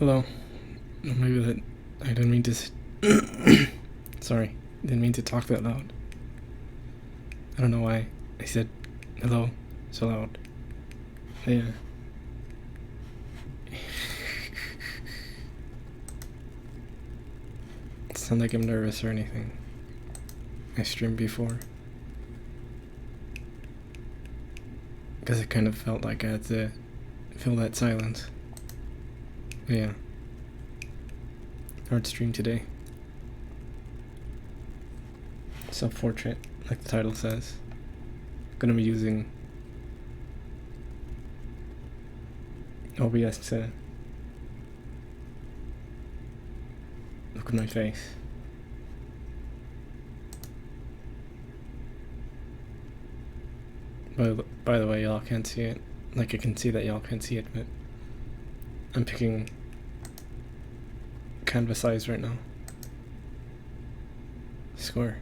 Hello. Maybe that I didn't mean to. Sorry, didn't mean to talk that loud. I don't know why I said hello so loud. Yeah. It's not like I'm nervous or anything. I streamed before. Because it kind of felt like I had to fill that silence. But yeah. Hard stream today. Self-portrait, like the title says. Gonna be using OBS to look at my face. By the way, y'all can't see it. Like, I can see that y'all can't see it, but I'm picking canvas size right now. Square.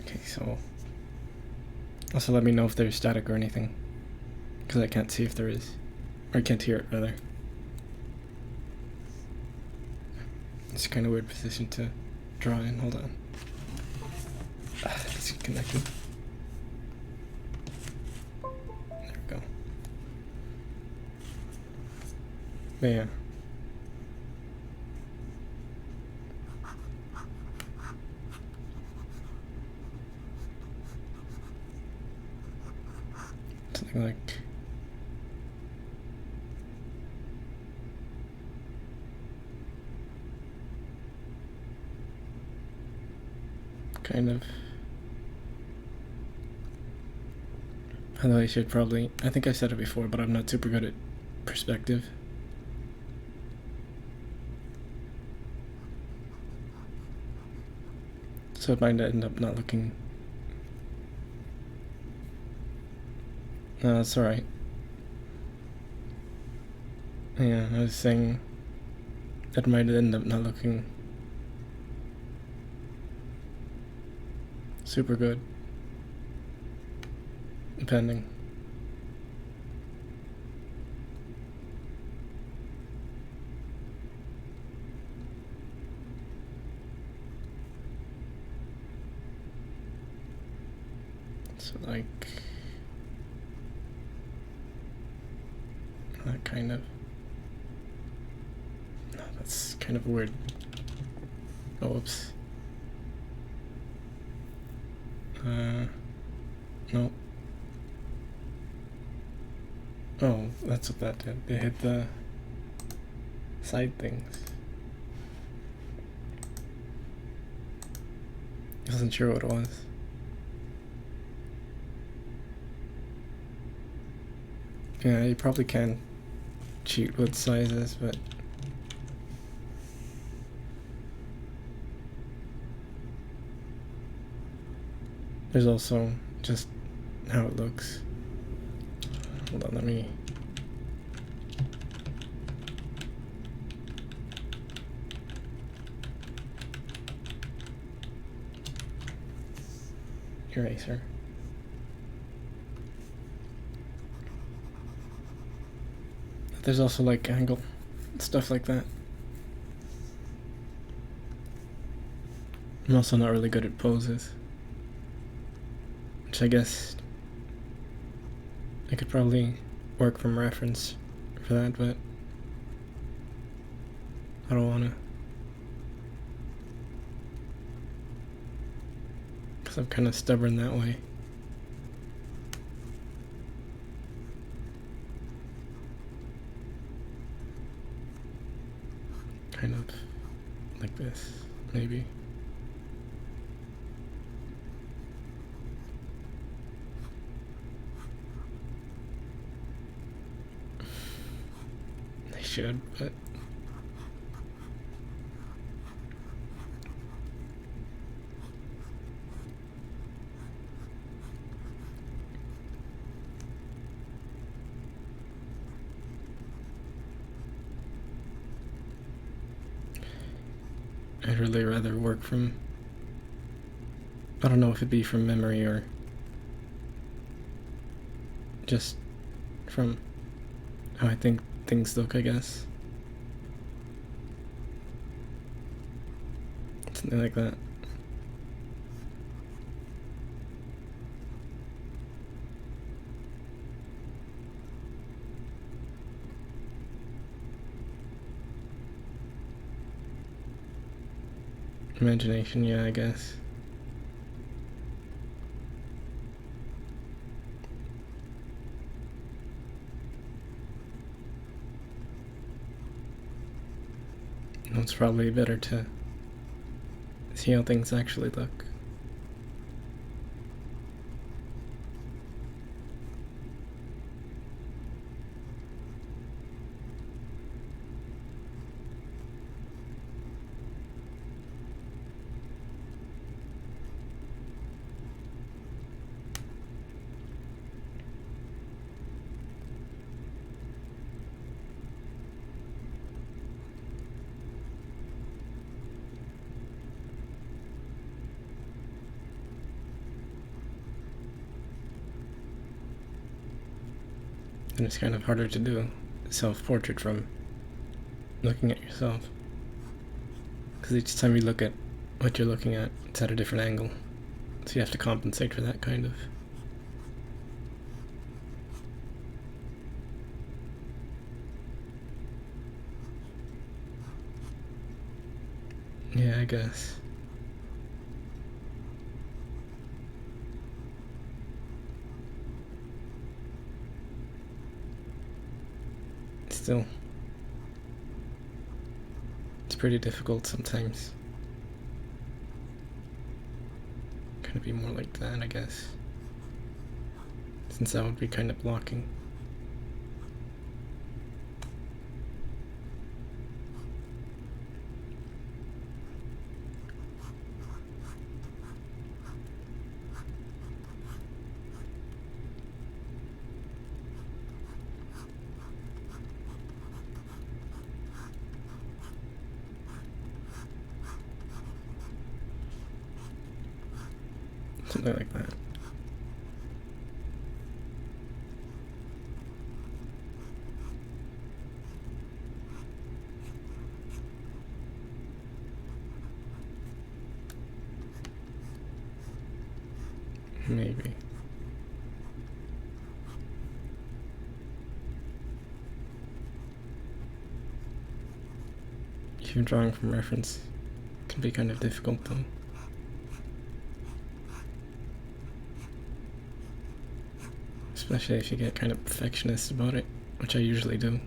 Okay, so also let me know if there's static or anything, because I can't see if there is, or I can't hear it rather. It's kind of weird position to draw in. Hold on. It's connected. There we go. But yeah. Something like kind of. Although I should probably, I think I said it before, but I'm not super good at perspective. So it might end up not looking. No, that's alright. Yeah, I was saying that might end up not looking super good. Depending. So like that kind of. No, that's kind of weird. Oh, whoops. No. Oh, that's what that did. They hit the side things. I wasn't sure what it was. Yeah, you probably can cheat with sizes, but there's also just how it looks. Hold on, let me. Eraser. There's also like angle, stuff like that. I'm also not really good at poses, which I guess I could probably work from reference for that, but I don't want to, because I'm kind of stubborn that way. Kind of like this, maybe. I should, but I'd really rather work from, I don't know if it'd be from memory or just from how I think things look, I guess. Something like that. Imagination, yeah, I guess. It's probably better to see how things actually look. And it's kind of harder to do a self-portrait from looking at yourself. Because each time you look at what you're looking at, it's at a different angle. So you have to compensate for that, kind of. Yeah, I guess. Still, it's pretty difficult sometimes. Kind of be more like that, I guess. Since that would be kind of blocking. Something like that. Maybe. Even drawing from reference can be kind of difficult though. Especially if you get kind of perfectionist about it, which I usually do.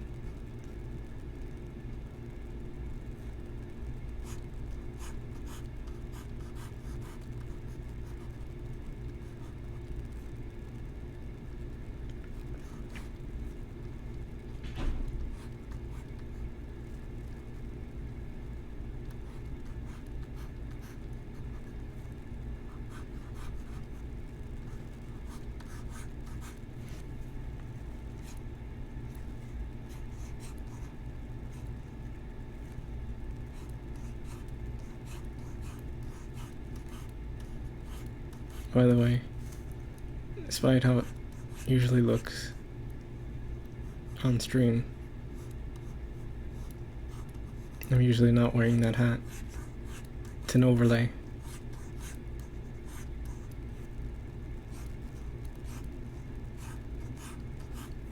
By the way, despite how it usually looks on stream, I'm usually not wearing that hat. It's an overlay.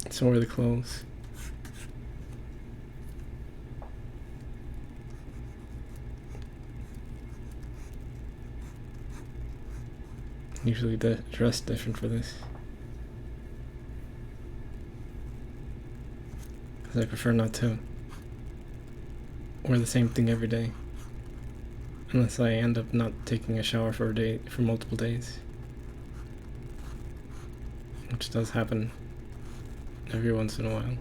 It's over the clothes. Usually dress different for this. Because I prefer not to wear the same thing every day. Unless I end up not taking a shower for multiple days. Which does happen every once in a while.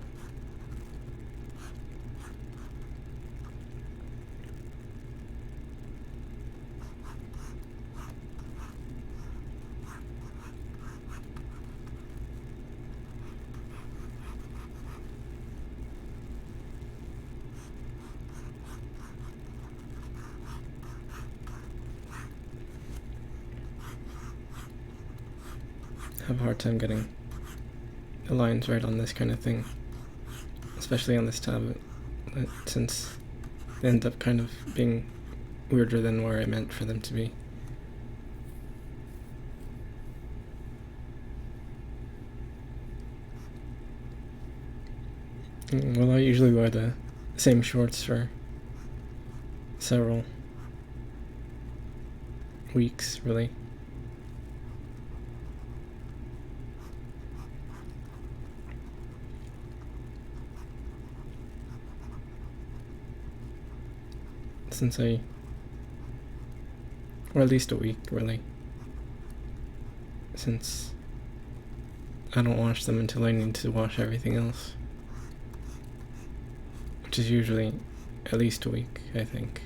I have a hard time getting aligns right on this kind of thing, especially on this tablet, since they end up kind of being weirder than where I meant for them to be. Well, I usually wear the same shorts for several weeks, really. Since or at least a week, really. Since I don't wash them until I need to wash everything else. Which is usually at least a week, I think.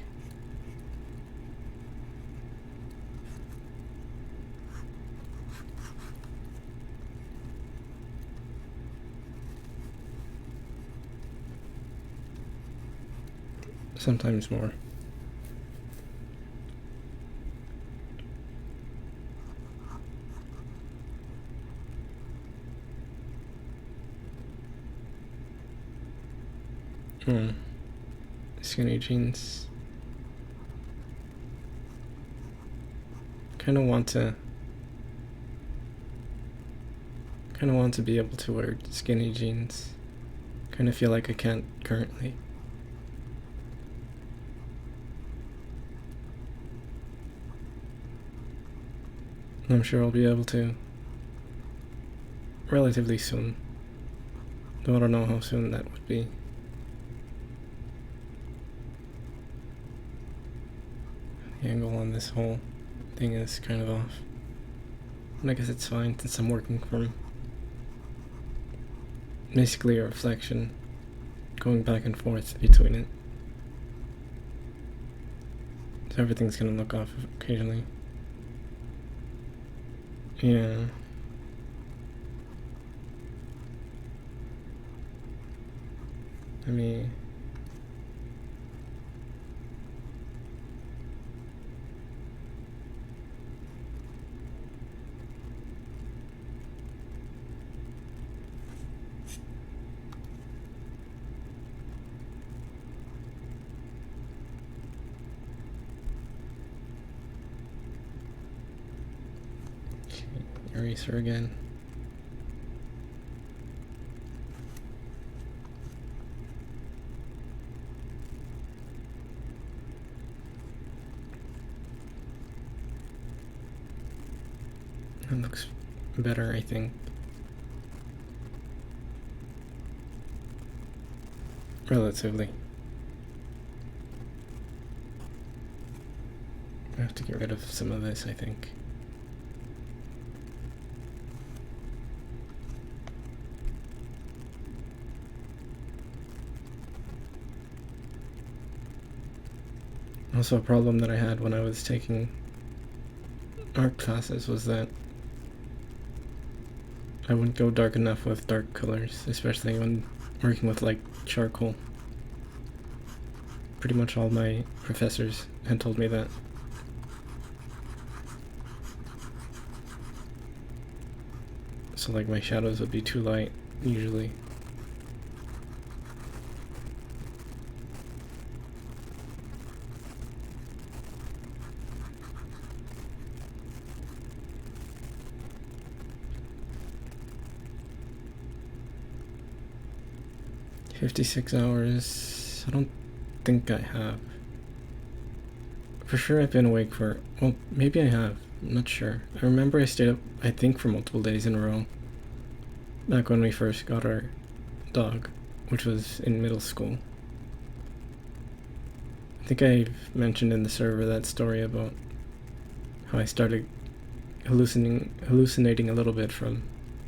Sometimes more. Skinny jeans. Kind of want to be able to wear skinny jeans. Kind of feel like I can't currently. I'm sure I'll be able to relatively soon, though I don't know how soon that would be. The angle on this whole thing is kind of off, and I guess it's fine since I'm working from basically a reflection going back and forth between it, so everything's gonna look off occasionally. Yeah. I mean, eraser again. That looks better, I think. Relatively. I have to get rid of some of this, I think. Also, a problem that I had when I was taking art classes was that I wouldn't go dark enough with dark colors, especially when working with like charcoal. Pretty much all my professors had told me that. So like my shadows would be too light, usually. "56 hours, I don't think I have. For sure I've been awake for, well, maybe I have, I'm not sure. I remember I stayed up, I think, for multiple days in a row. Back when we first got our dog, which was in middle school. I think I've mentioned in the server that story about how I started hallucinating a little bit from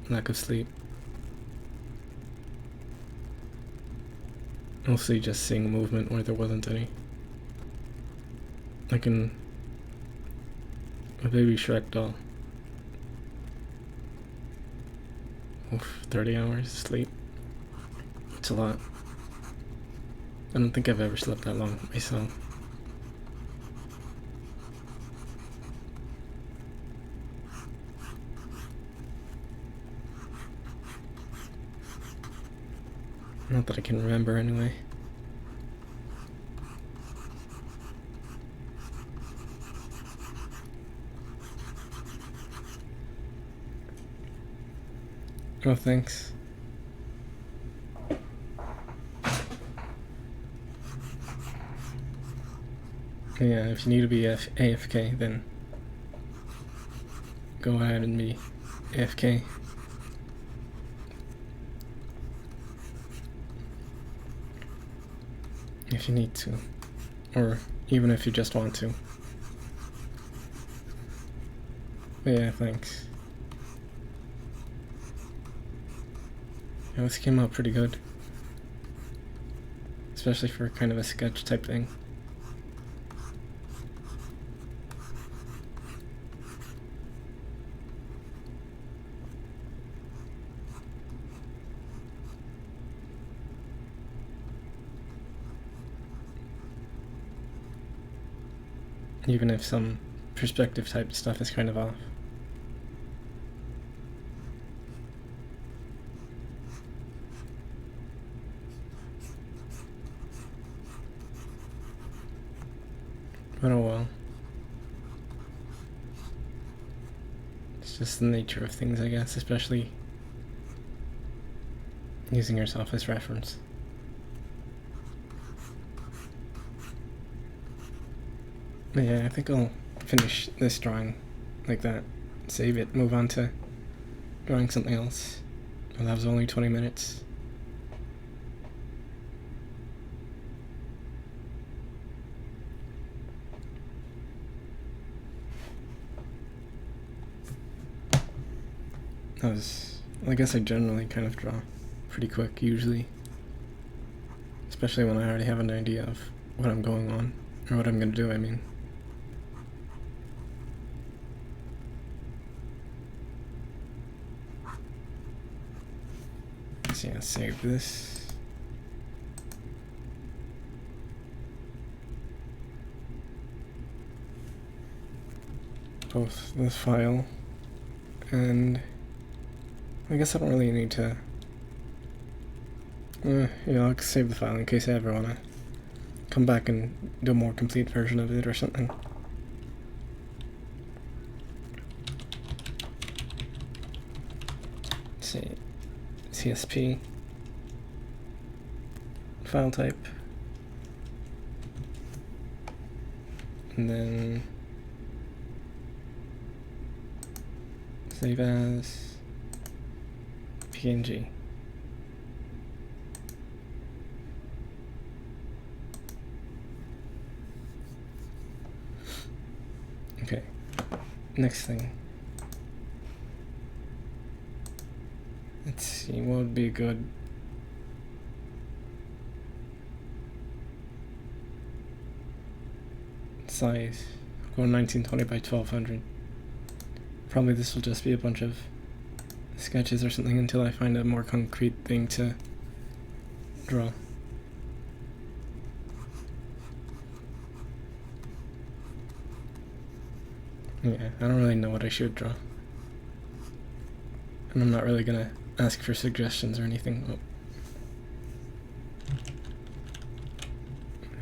lack of sleep. Mostly just seeing movement where there wasn't any. Like in a baby Shrek doll. Oof, 30 hours sleep. It's a lot. I don't think I've ever slept that long myself. Not that I can remember anyway. Oh, thanks. Yeah, if you need to be AFK, then go ahead and be AFK. If you need to. Or even if you just want to. But yeah, thanks. Yeah, this came out pretty good. Especially for kind of a sketch type thing. Even if some perspective type stuff is kind of off. But oh well. It's just the nature of things, I guess, especially using yourself as reference. But yeah, I think I'll finish this drawing like that. Save it, move on to drawing something else. Well, that was only 20 minutes. I guess I generally kind of draw pretty quick, usually. Especially when I already have an idea of what I'm going on, or what I'm gonna do, I mean. So yeah, save this. Both this file and I guess I don't really need to. Yeah, I'll save the file in case I ever want to come back and do a more complete version of it or something. Let's see. CSP. File type. And then save as PNG. Okay, next thing. Let's see, what would be good? Size. Go 1920 by 1200. Probably this will just be a bunch of sketches or something until I find a more concrete thing to draw. Yeah, I don't really know what I should draw. And I'm not really gonna ask for suggestions or anything. Oh.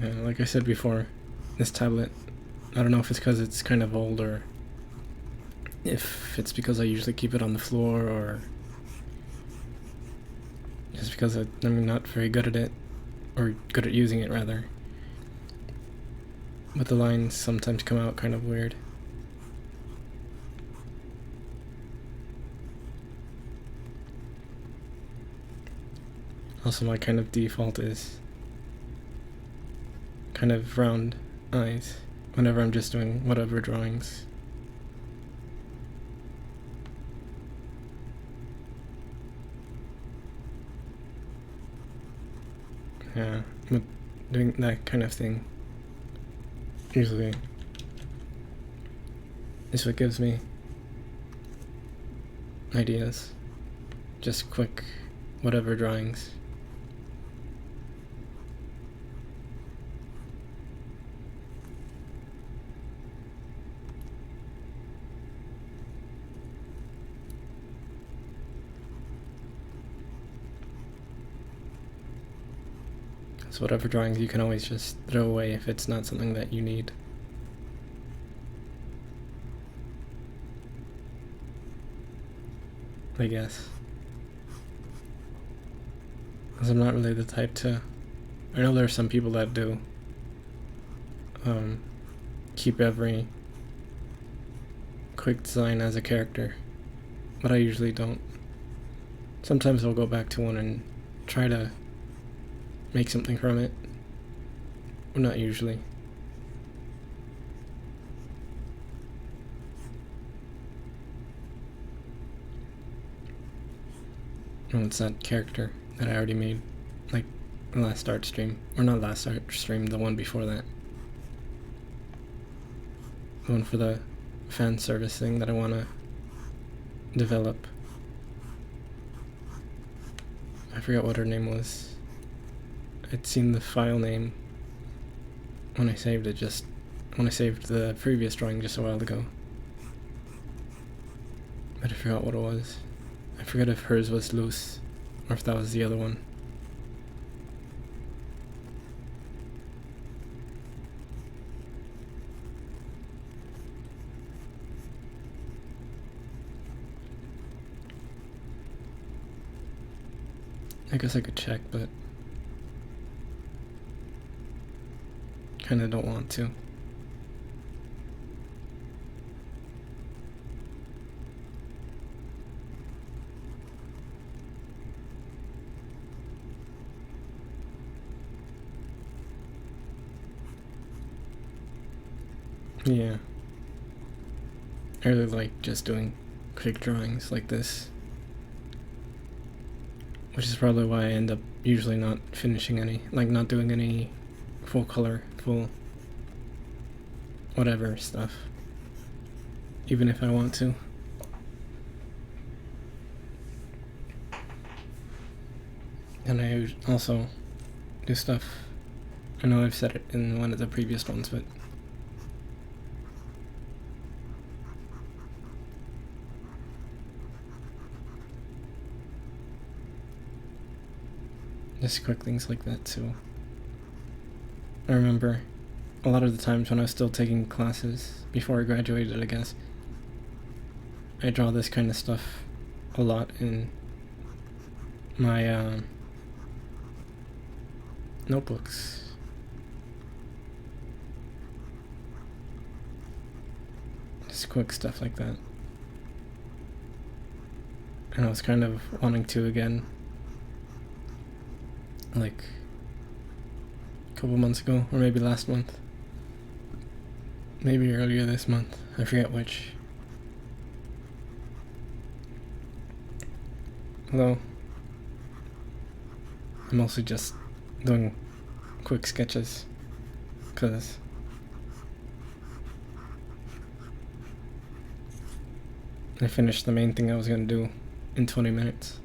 Yeah, like I said before, this tablet, I don't know if it's because it's kind of old or if it's because I usually keep it on the floor or just because I'm not very good at it, or good at using it rather. But the lines sometimes come out kind of weird. Also, my kind of default is kind of round eyes whenever I'm just doing whatever drawings. Yeah, but doing that kind of thing usually is what gives me ideas. Just quick whatever drawings. So whatever drawings you can always just throw away if it's not something that you need. I guess. Because I'm not really the type to... I know there are some people that do. Keep every quick design as a character. But I usually don't. Sometimes I'll go back to one and try to make something from it. But not usually. Oh, it's that character that I already made. Like the last art stream. Or not last art stream, the one before that. The one for the fan service thing that I want to develop. I forgot what her name was. I'd seen the file name when I saved it when I saved the previous drawing just a while ago. But I forgot what it was. I forgot if hers was loose or if that was the other one. I guess I could check, but kinda don't want to. Yeah. I really like just doing quick drawings like this. Which is probably why I end up usually not finishing any, like not doing any full color, full whatever stuff. Even if I want to. And I also do stuff, I know I've said it in one of the previous ones, but just quick things like that too. I remember a lot of the times when I was still taking classes before I graduated, I guess, I draw this kind of stuff a lot in my notebooks. Just quick stuff like that. And I was kind of wanting to again, like a couple months ago, or maybe last month, maybe earlier this month, I forget which. Although I'm mostly just doing quick sketches because I finished the main thing I was going to do in 20 minutes.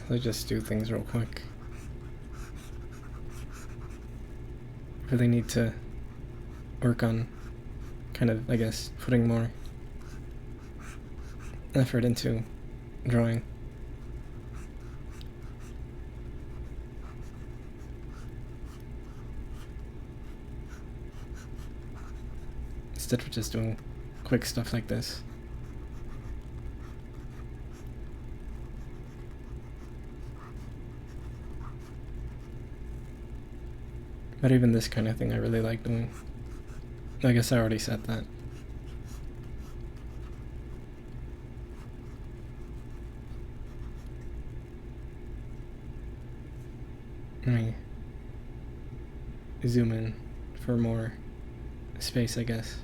I just do things real quick. Really need to work on kind of, I guess, putting more effort into drawing. Instead of just doing quick stuff like this. But even this kind of thing I really like doing. I guess I already said that. Let me zoom in for more space, I guess.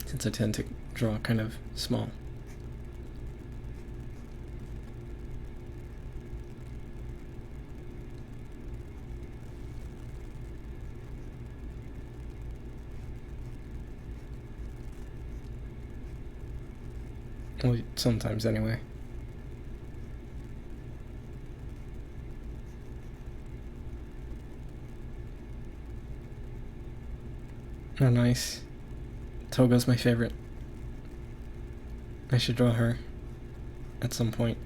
Since I tend to draw kind of small. Well, sometimes anyway. Oh, nice. Toga's my favorite. I should draw her at some point.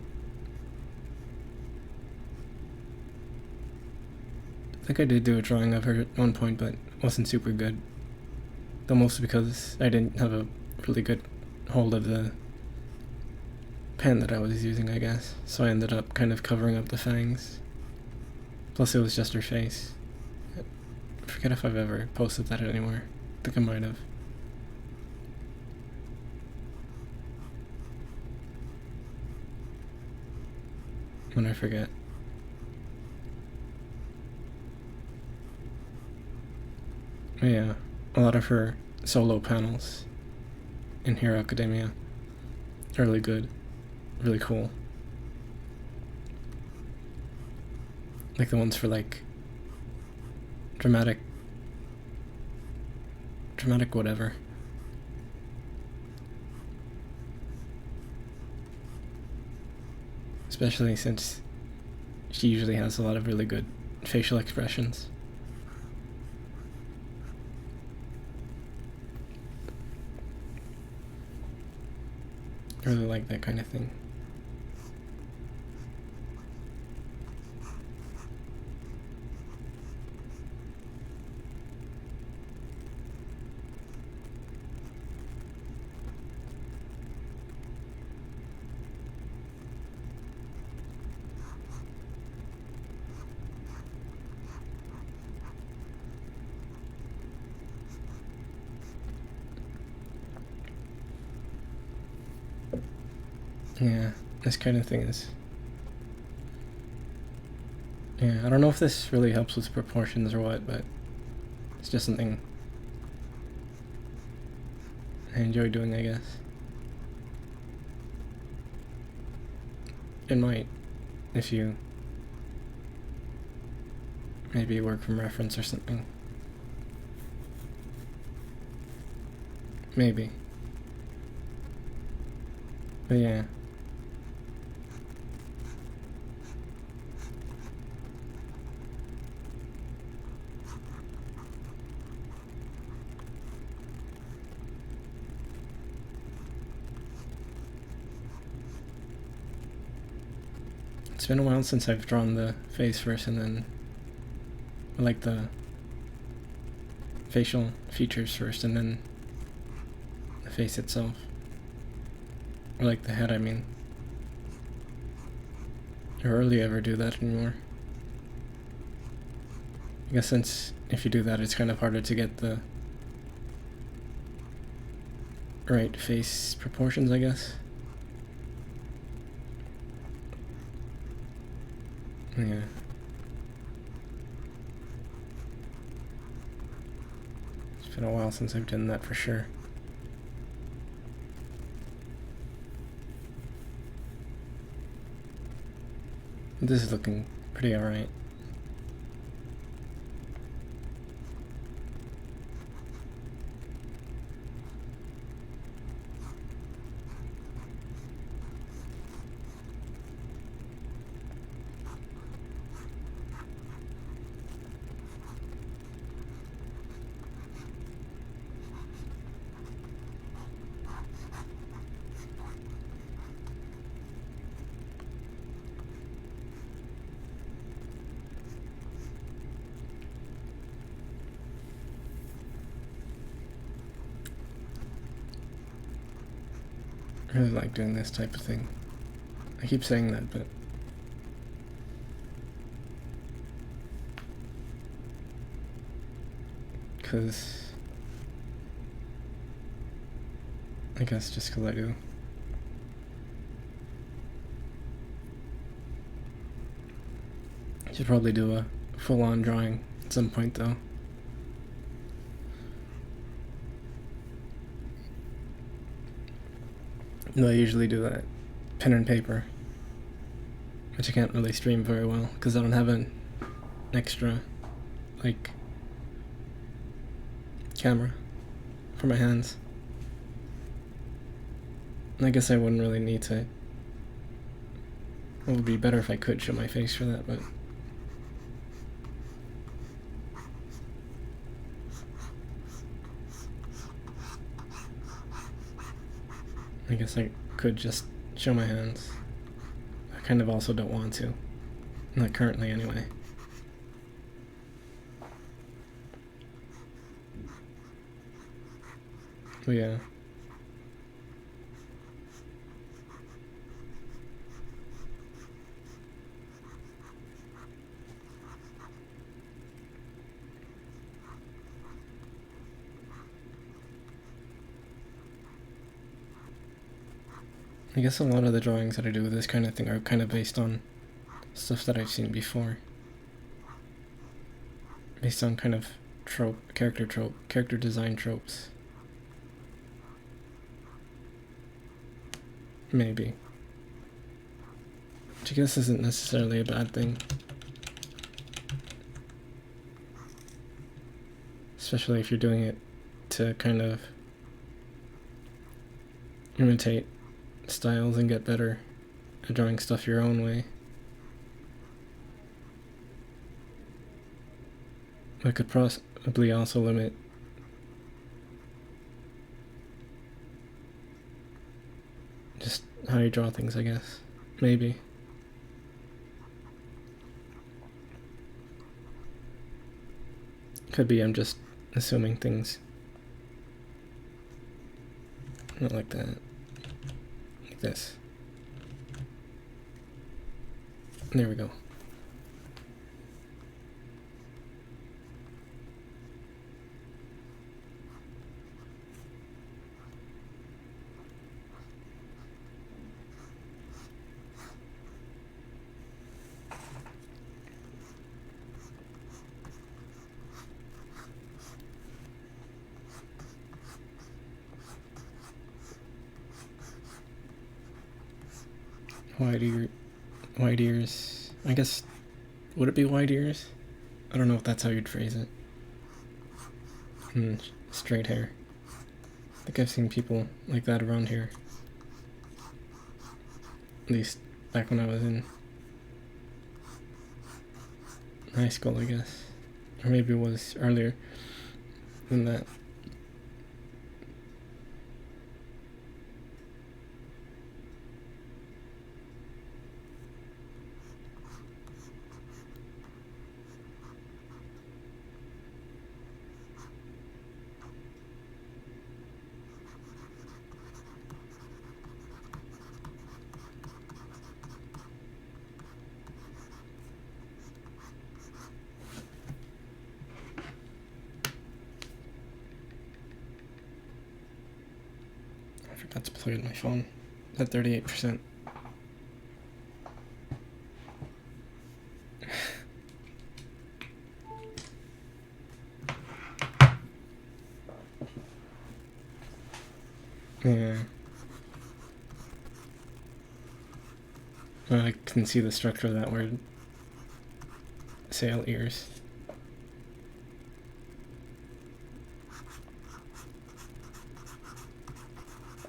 I think I did do a drawing of her at one point, but it wasn't super good. Though mostly because I didn't have a really good hold of the pen that I was using, I guess. So I ended up kind of covering up the fangs. Plus it was just her face. I forget if I've ever posted that anywhere. I think I might have. When I forget. But yeah, a lot of her solo panels in Hero Academia are really good, really cool. Like the ones for like dramatic whatever. Especially since she usually has a lot of really good facial expressions. I really like that kind of thing. Yeah, this kind of thing is... Yeah, I don't know if this really helps with proportions or what, but it's just something I enjoy doing, I guess. It might, if you maybe work from reference or something. Maybe. But yeah. It's been a while since I've drawn the face first and then like the facial features first and then the face itself. Or like the head, I mean. I rarely ever do that anymore. I guess since if you do that it's kind of harder to get the right face proportions, I guess. Yeah. It's been a while since I've done that for sure. This is looking pretty alright. I really like doing this type of thing. I keep saying that, but because I guess just because I do. I should probably do a full-on drawing at some point though. No, I usually do that pen and paper, which I can't really stream very well because I don't have an extra like camera for my hands. I guess I wouldn't really need to. It would be better if I could show my face for that, but I guess I could just show my hands. I kind of also don't want to. Not currently, anyway. But yeah. I guess a lot of the drawings that I do with this kind of thing are kind of based on stuff that I've seen before. Based on kind of character design tropes. Maybe. Which I guess isn't necessarily a bad thing. Especially if you're doing it to kind of imitate styles and get better at drawing stuff your own way. I could possibly also limit just how you draw things, I guess. Maybe. Could be I'm just assuming things. Not like that. Like this. There we go. Wide ears. I guess, would it be wide ears? I don't know if that's how you'd phrase it. Straight hair. I think I've seen people like that around here. At least back when I was in high school, I guess. Or maybe it was earlier than that. I forgot to plug in my phone. At 38%. Yeah. I can see the structure of that word. Sail ears.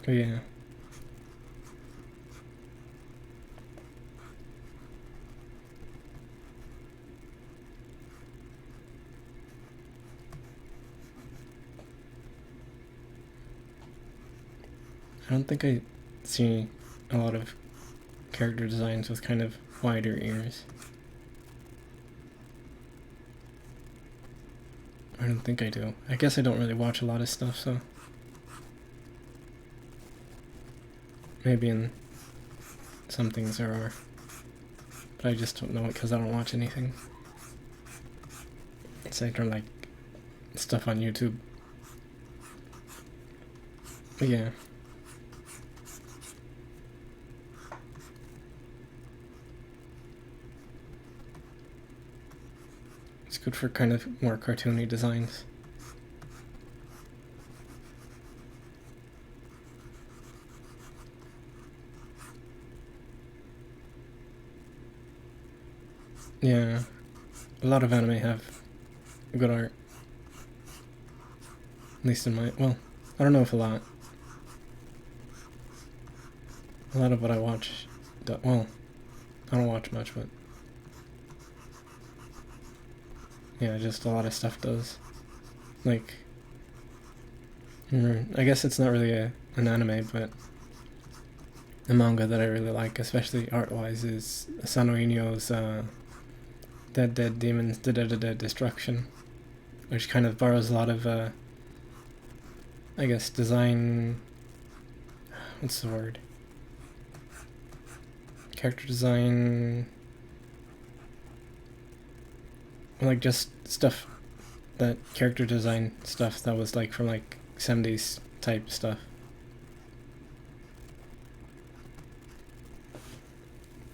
Oh yeah. I don't think I see a lot of character designs with kind of wider ears. I don't think I do. I guess I don't really watch a lot of stuff, so maybe in some things there are. But I just don't know it because I don't watch anything. It's like they're like stuff on YouTube. But yeah. It's good for kind of more cartoony designs. Yeah, a lot of anime have good art. At least in my, well, I don't know if a lot. a lot of what I watch, well, I don't watch much, but yeah, just a lot of stuff does. Like, I guess it's not really an anime, but a manga that I really like, especially art-wise, is Asano Inyo's Dead Dead Demons, Dead Destruction, which kind of borrows a lot of, I guess, design. What's the word? Character design. Like just stuff that character design stuff that was like from like 70s type stuff.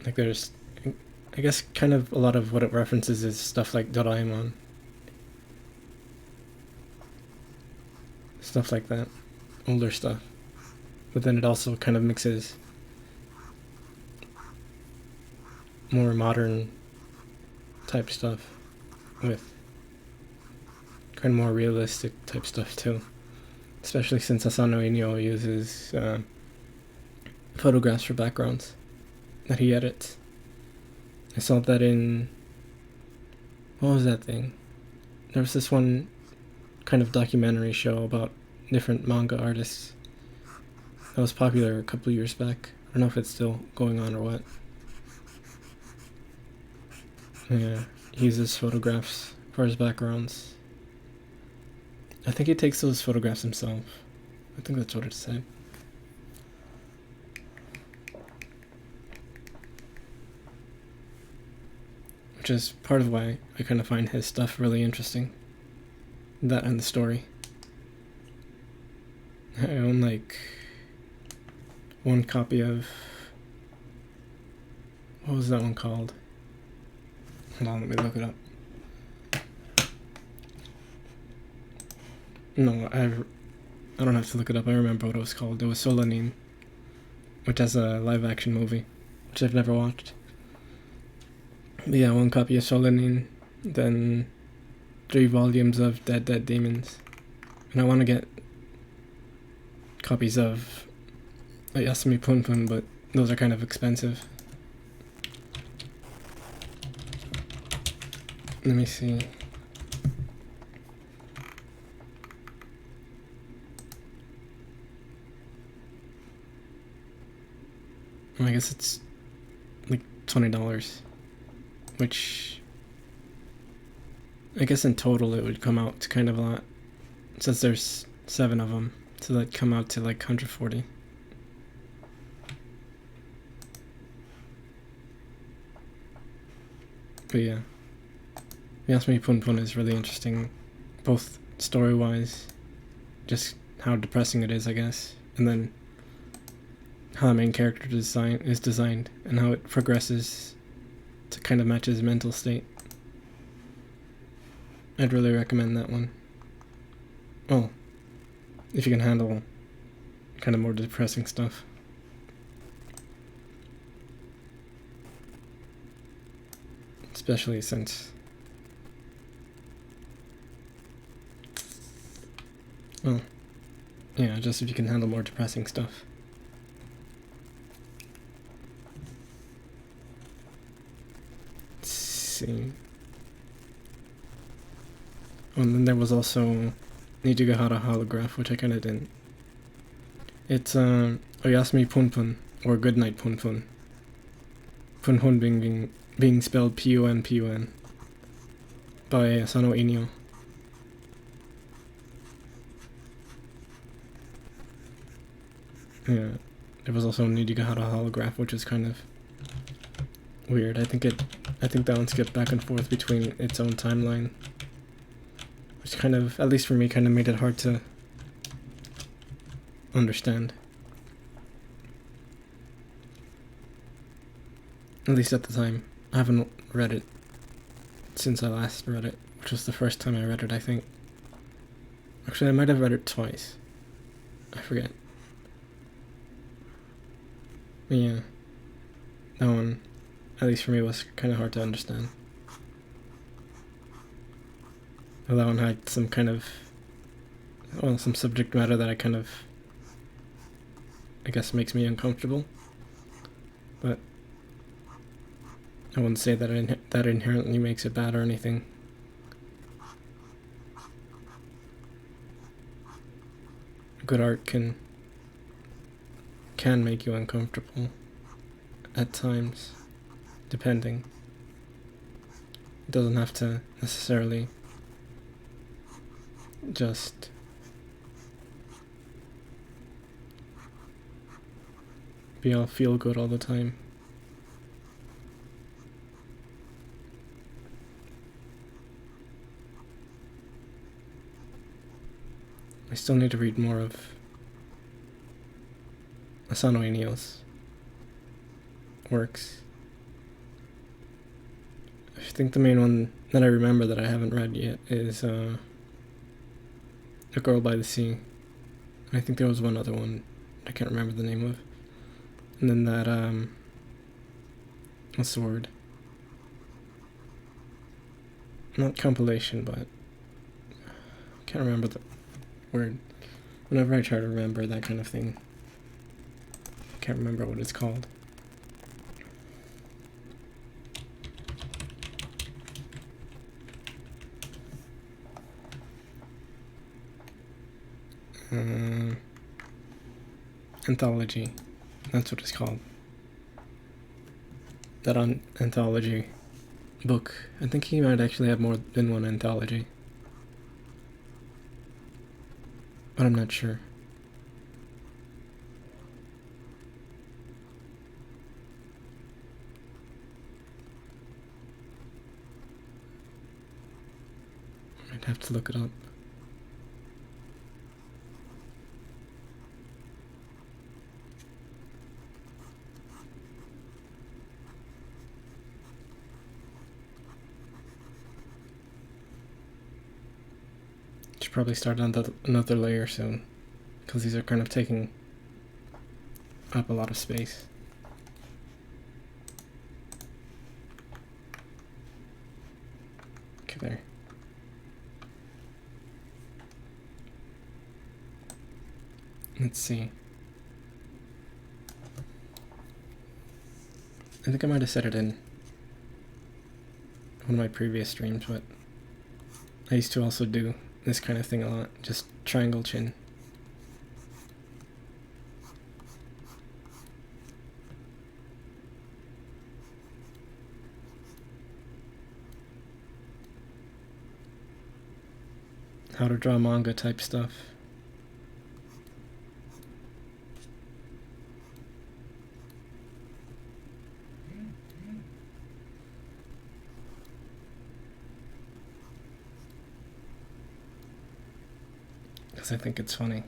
Like there's, I guess, kind of a lot of what it references is stuff like Doraemon. Stuff like that. Older stuff. But then it also kind of mixes more modern type stuff with kind of more realistic type stuff too. Especially since Asano Inyo uses photographs for backgrounds that he edits. I saw that in, what was that thing? There was this one kind of documentary show about different manga artists that was popular a couple years back. I don't know if it's still going on or what. Yeah, he uses photographs for his backgrounds. I think he takes those photographs himself. I think that's what it said. Which is part of why I kind of find his stuff really interesting. That and the story. I own like one copy of, what was that one called? Hold on, let me look it up. No, I don't have to look it up. I remember what it was called. It was Solanin, which has a live action movie, which I've never watched. But yeah, one copy of Solanin, then 3 volumes of Dead Dead Demons. And I want to get copies of Yasumi Punpun, but those are kind of expensive. Let me see. I guess it's like $20, which I guess in total it would come out to kind of a lot, since there's 7 of them, so that'd come out to like 140. But yeah, Yasumi Punpun is really interesting, both story-wise, just how depressing it is, I guess, and then how the main character is designed and how it progresses to kind of match his mental state. I'd really recommend that one. Well, if you can handle kind of more depressing stuff. Especially since, well, yeah, just if you can handle more depressing stuff. See. Oh, and then there was also Nijigahara Holograph, which I kind of didn't. It's Oyasumi Punpun, or Goodnight Punpun. Punpun being spelled Pun by Asano Inyo. Yeah, there was also Nijigahara Holograph, which is kind of weird. I think that one skipped back and forth between its own timeline, which kind of, at least for me, kind of made it hard to understand. At least at the time. I haven't read it since I last read it, which was the first time I read it, I think. Actually, I might have read it twice. I forget. But yeah, that one, at least for me, was kind of hard to understand. Well, that one had some kind of, well, some subject matter that I kind of, I guess, makes me uncomfortable. but I wouldn't say that that inherently makes it bad or anything. Good art can make you uncomfortable at times, depending. It doesn't have to necessarily just be all feel good all the time. I still need to read more of Asano Inio's works. I think the main one that I remember that I haven't read yet is A Girl by the Sea. And I think there was one other one I can't remember the name of. And then that, what's the word? Not compilation, but I can't remember the word. Whenever I try to remember that kind of thing, I can't remember what it's called. Anthology. That's what it's called. That anthology book. I think he might actually have more than one anthology. But I'm not sure. I'd have to look it up. Should probably start on another layer soon, because these are kind of taking up a lot of space. Okay, there. Let's see. I think I might have said it in one of my previous streams, but I used to also do this kind of thing a lot, just triangle chin. How to draw manga type stuff. Because I think it's funny.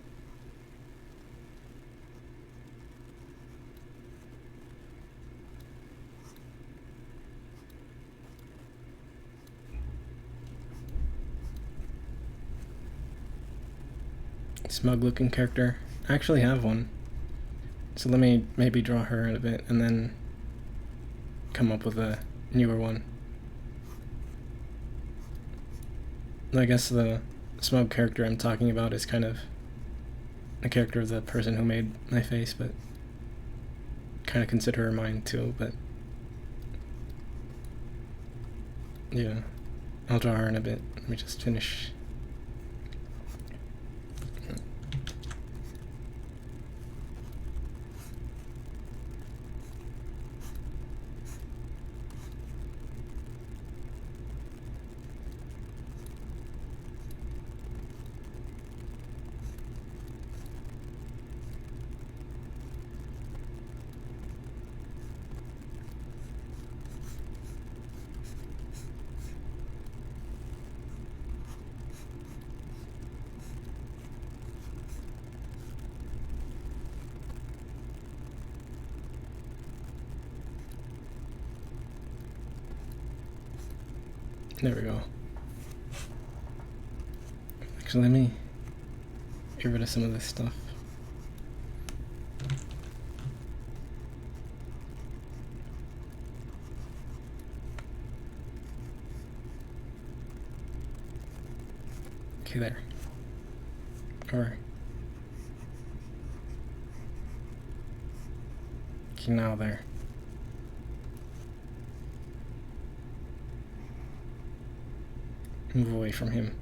Smug looking character. I actually have one. So let me maybe draw her in a bit and then come up with a newer one. I guess the smug character I'm talking about is kind of a character of the person who made my face, but kind of consider her mine too, but yeah, I'll draw her in a bit. Let me just finish. There we go. Actually, let me get rid of some of this stuff. Okay, there. Or okay, now there. move away from him.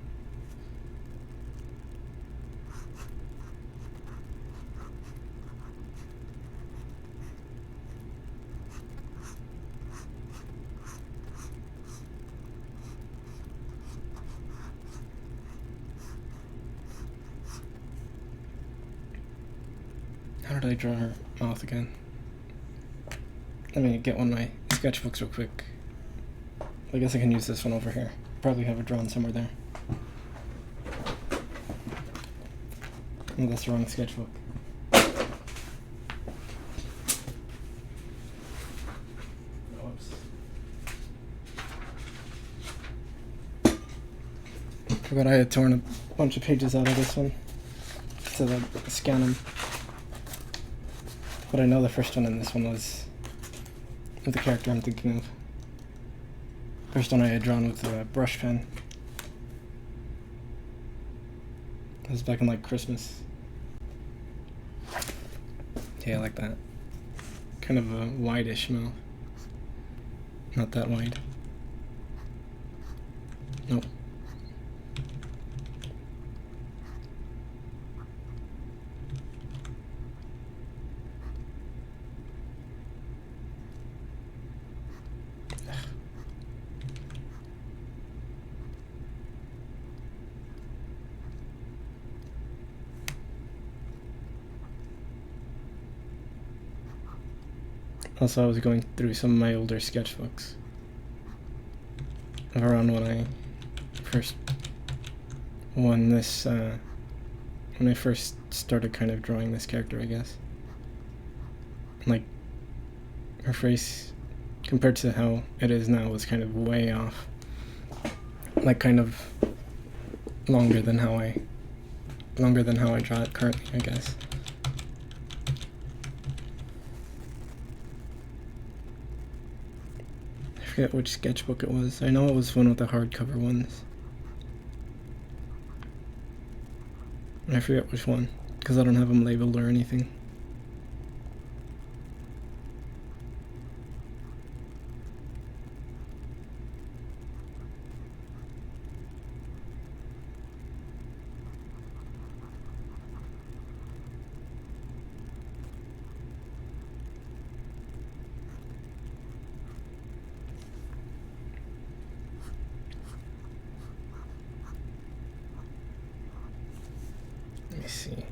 How did I draw her mouth again? Let me get one of my sketchbooks real quick. I guess I can use this one over here. Probably have it drawn somewhere there. Oh, that's the wrong sketchbook. Oops. Forgot I had torn a bunch of pages out of this one so that I scan them. But I know the first one in this one was with the character I'm thinking of. First one I had drawn with a brush pen. It was back in like Christmas. Yeah, I like that. Kind of a wide-ish mouth. Not that wide. Nope. Also, I was going through some of my older sketchbooks of around when I first when I first started kind of drawing this character, I guess. Like, her face compared to how it is now was kind of way off. Like, kind of longer than how I draw it currently, I guess. I forget which sketchbook it was. I know it was one of the hardcover ones. I forget which one, because I don't have them labeled or anything. Let me see.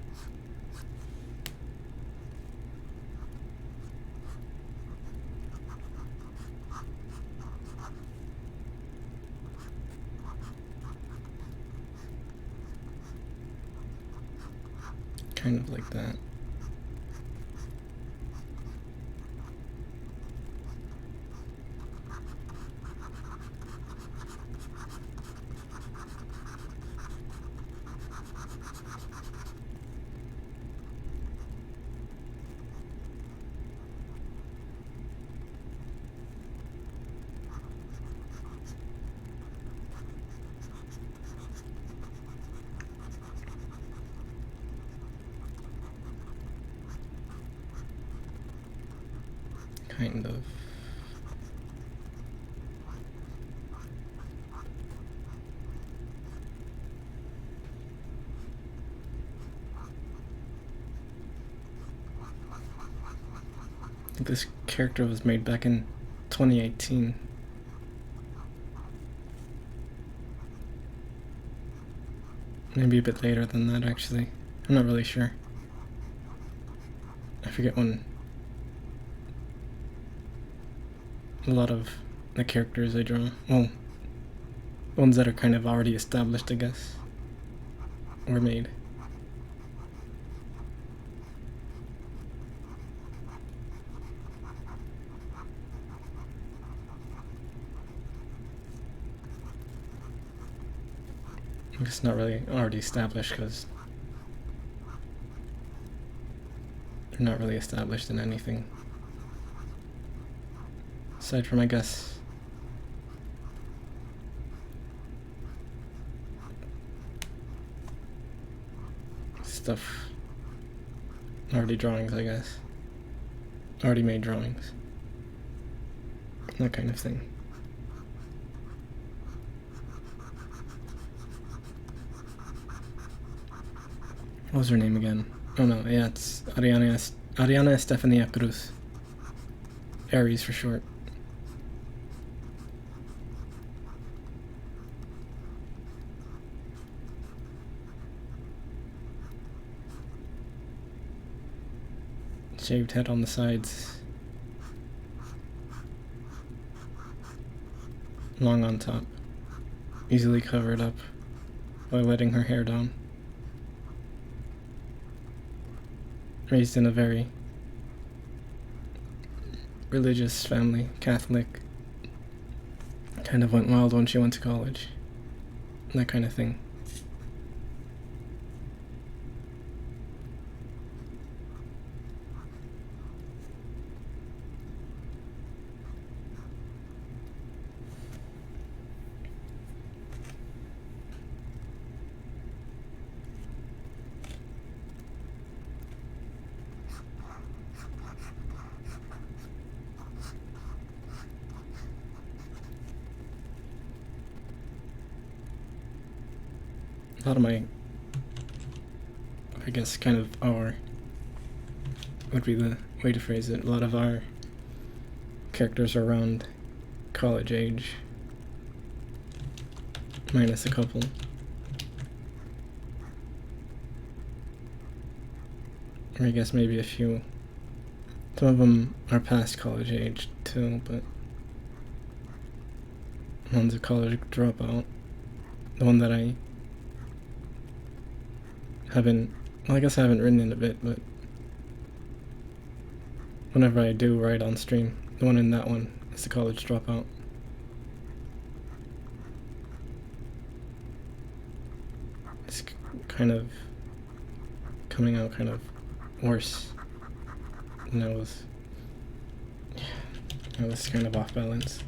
Kind of like that. Kind of. I think this character was made back in 2018. Maybe a bit later than that, actually. I'm not really sure. I forget when. A lot of the characters I draw, well, ones that are kind of already established, I guess, were made. It's not really already established because they're not really established in anything. Aside from, I guess, stuff, already drawings, I guess, already made drawings, that kind of thing. What was her name again? Oh no, yeah, it's Ariana Estefania Cruz. Aries for short. Shaved head on the sides. Long on top. Easily covered up by letting her hair down. Raised in a very religious family, Catholic. Kind of went wild when she went to college. That kind of thing. A lot of my, I guess, kind of our, would be the way to phrase it. A lot of our characters are around college age, minus a couple. Or I guess maybe a few. Some of them are past college age too, but one's a college dropout. The one that I haven't, well, I guess I haven't written in a bit, but whenever I do write on stream, the one in that one is the college dropout. It's kind of coming out kind of worse than I was. I was kind of off balance.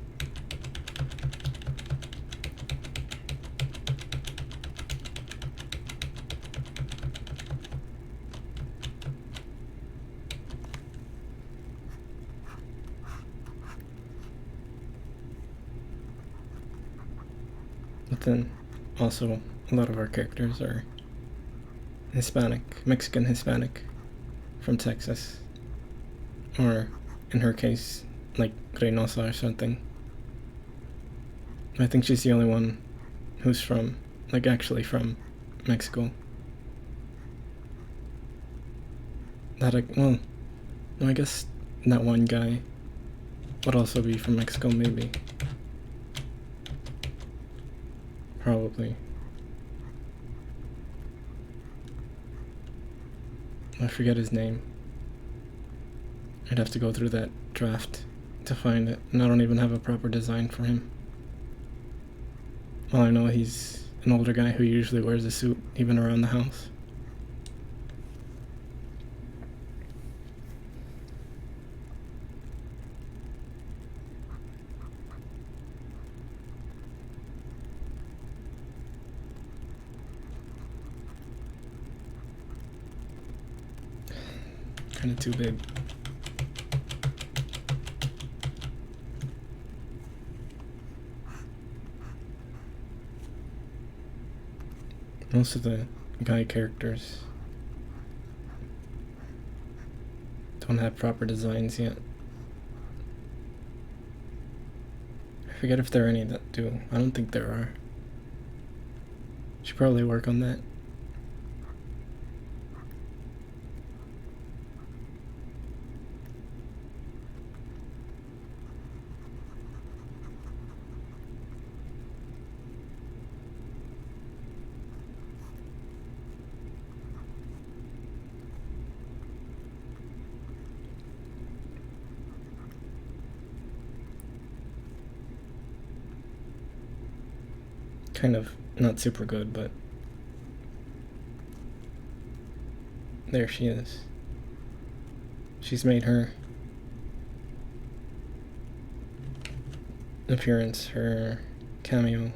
But then also a lot of our characters are Hispanic, Mexican Hispanic from Texas, or in her case, like Reynosa or something. I think she's the only one who's from, like, actually from Mexico. Well, I guess that one guy would also be from Mexico, maybe. Probably. I forget his name. I'd have to go through that draft to find it, and I don't even have a proper design for him. All I know, he's an older guy who usually wears a suit, even around the house. Kind of too big. Most of the guy characters don't have proper designs yet. I forget if there are any that do. I don't think there are. Should probably work on that. Kind of not super good, but there she is. She's made her appearance, her cameo.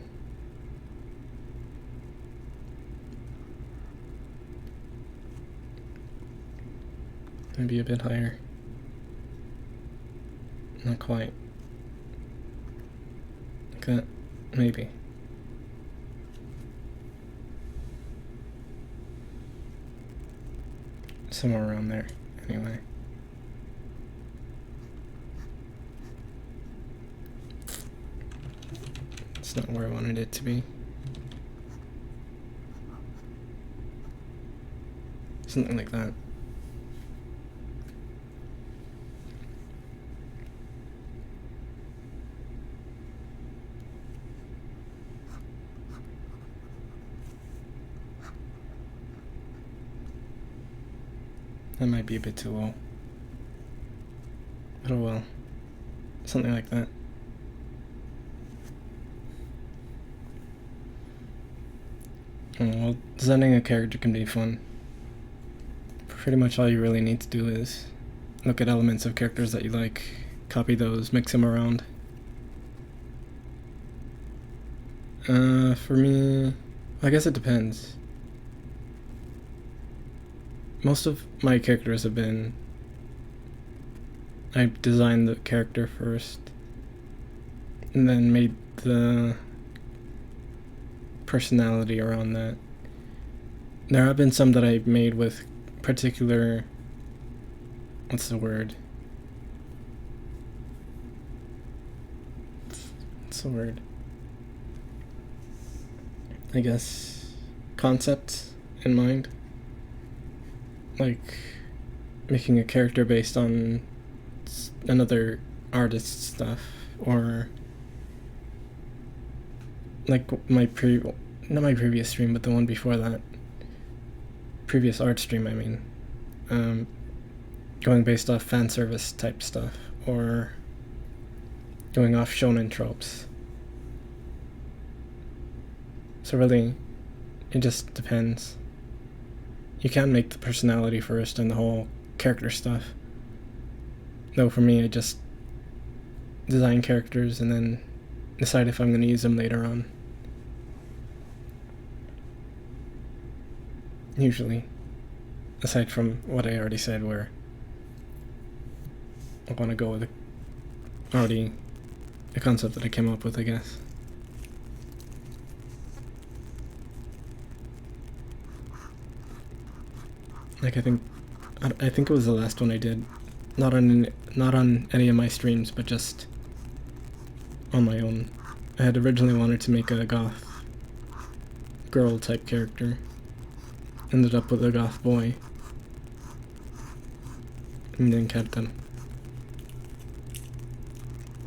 Maybe a bit higher. Not quite. Like that, maybe. somewhere around there, anyway. It's not where I wanted it to be. Something like that. That might be a bit too low. But oh well. Something like that. Oh, well, designing a character can be fun. Pretty much all you really need to do is look at elements of characters that you like, copy those, mix them around. For me, I guess it depends. Most of my characters have been, I designed the character first, and then made the personality around that. There have been some that I made with particular, what's the word? I guess concepts in mind. Like making a character based on another artist's stuff, or like not my previous stream, but the one before that. Previous art stream, I mean. Going based off fan service type stuff, or going off shonen tropes. So really, it just depends. You can make the personality first and the whole character stuff. Though for me, I just design characters and then decide if I'm going to use them later on. Usually. Aside from what I already said, where I want to go with a concept that I came up with, I guess. Like I think it was the last one I did, not on any of my streams, but just on my own. I had originally wanted to make a goth girl type character. Ended up with a goth boy. And then kept them.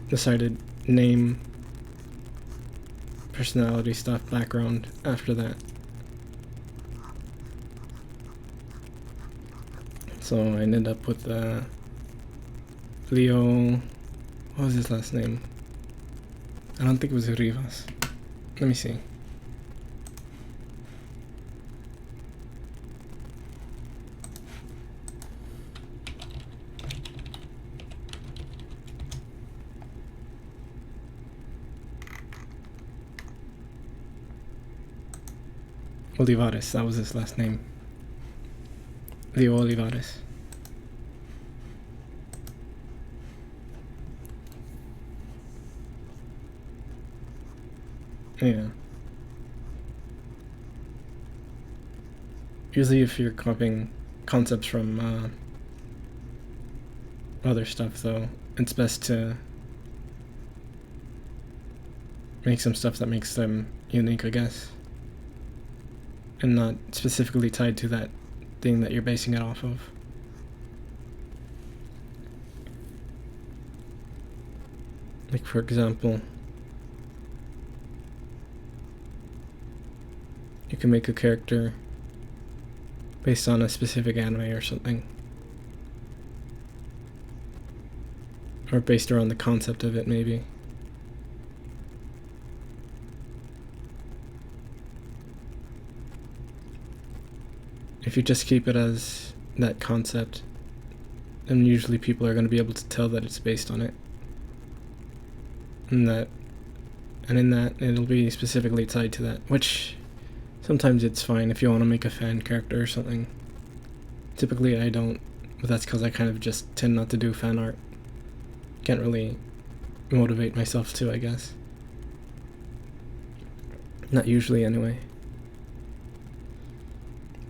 Decided name, personality stuff, background after that. So I ended up with Leo, what was his last name? I don't think it was Rivas. Let me see. Olivares, that was his last name. Leo Olivares. Yeah. Usually if you're copying concepts from other stuff, though, it's best to make some stuff that makes them unique, I guess. And not specifically tied to that thing that you're basing it off of. Like, for example, you can make a character based on a specific anime or something. Or based around the concept of it, maybe. If you just keep it as that concept, then usually people are going to be able to tell that it's based on it. And in that, it'll be specifically tied to that, which sometimes it's fine if you want to make a fan character or something. Typically I don't, but that's because I kind of just tend not to do fan art. Can't really motivate myself to, I guess. Not usually, anyway.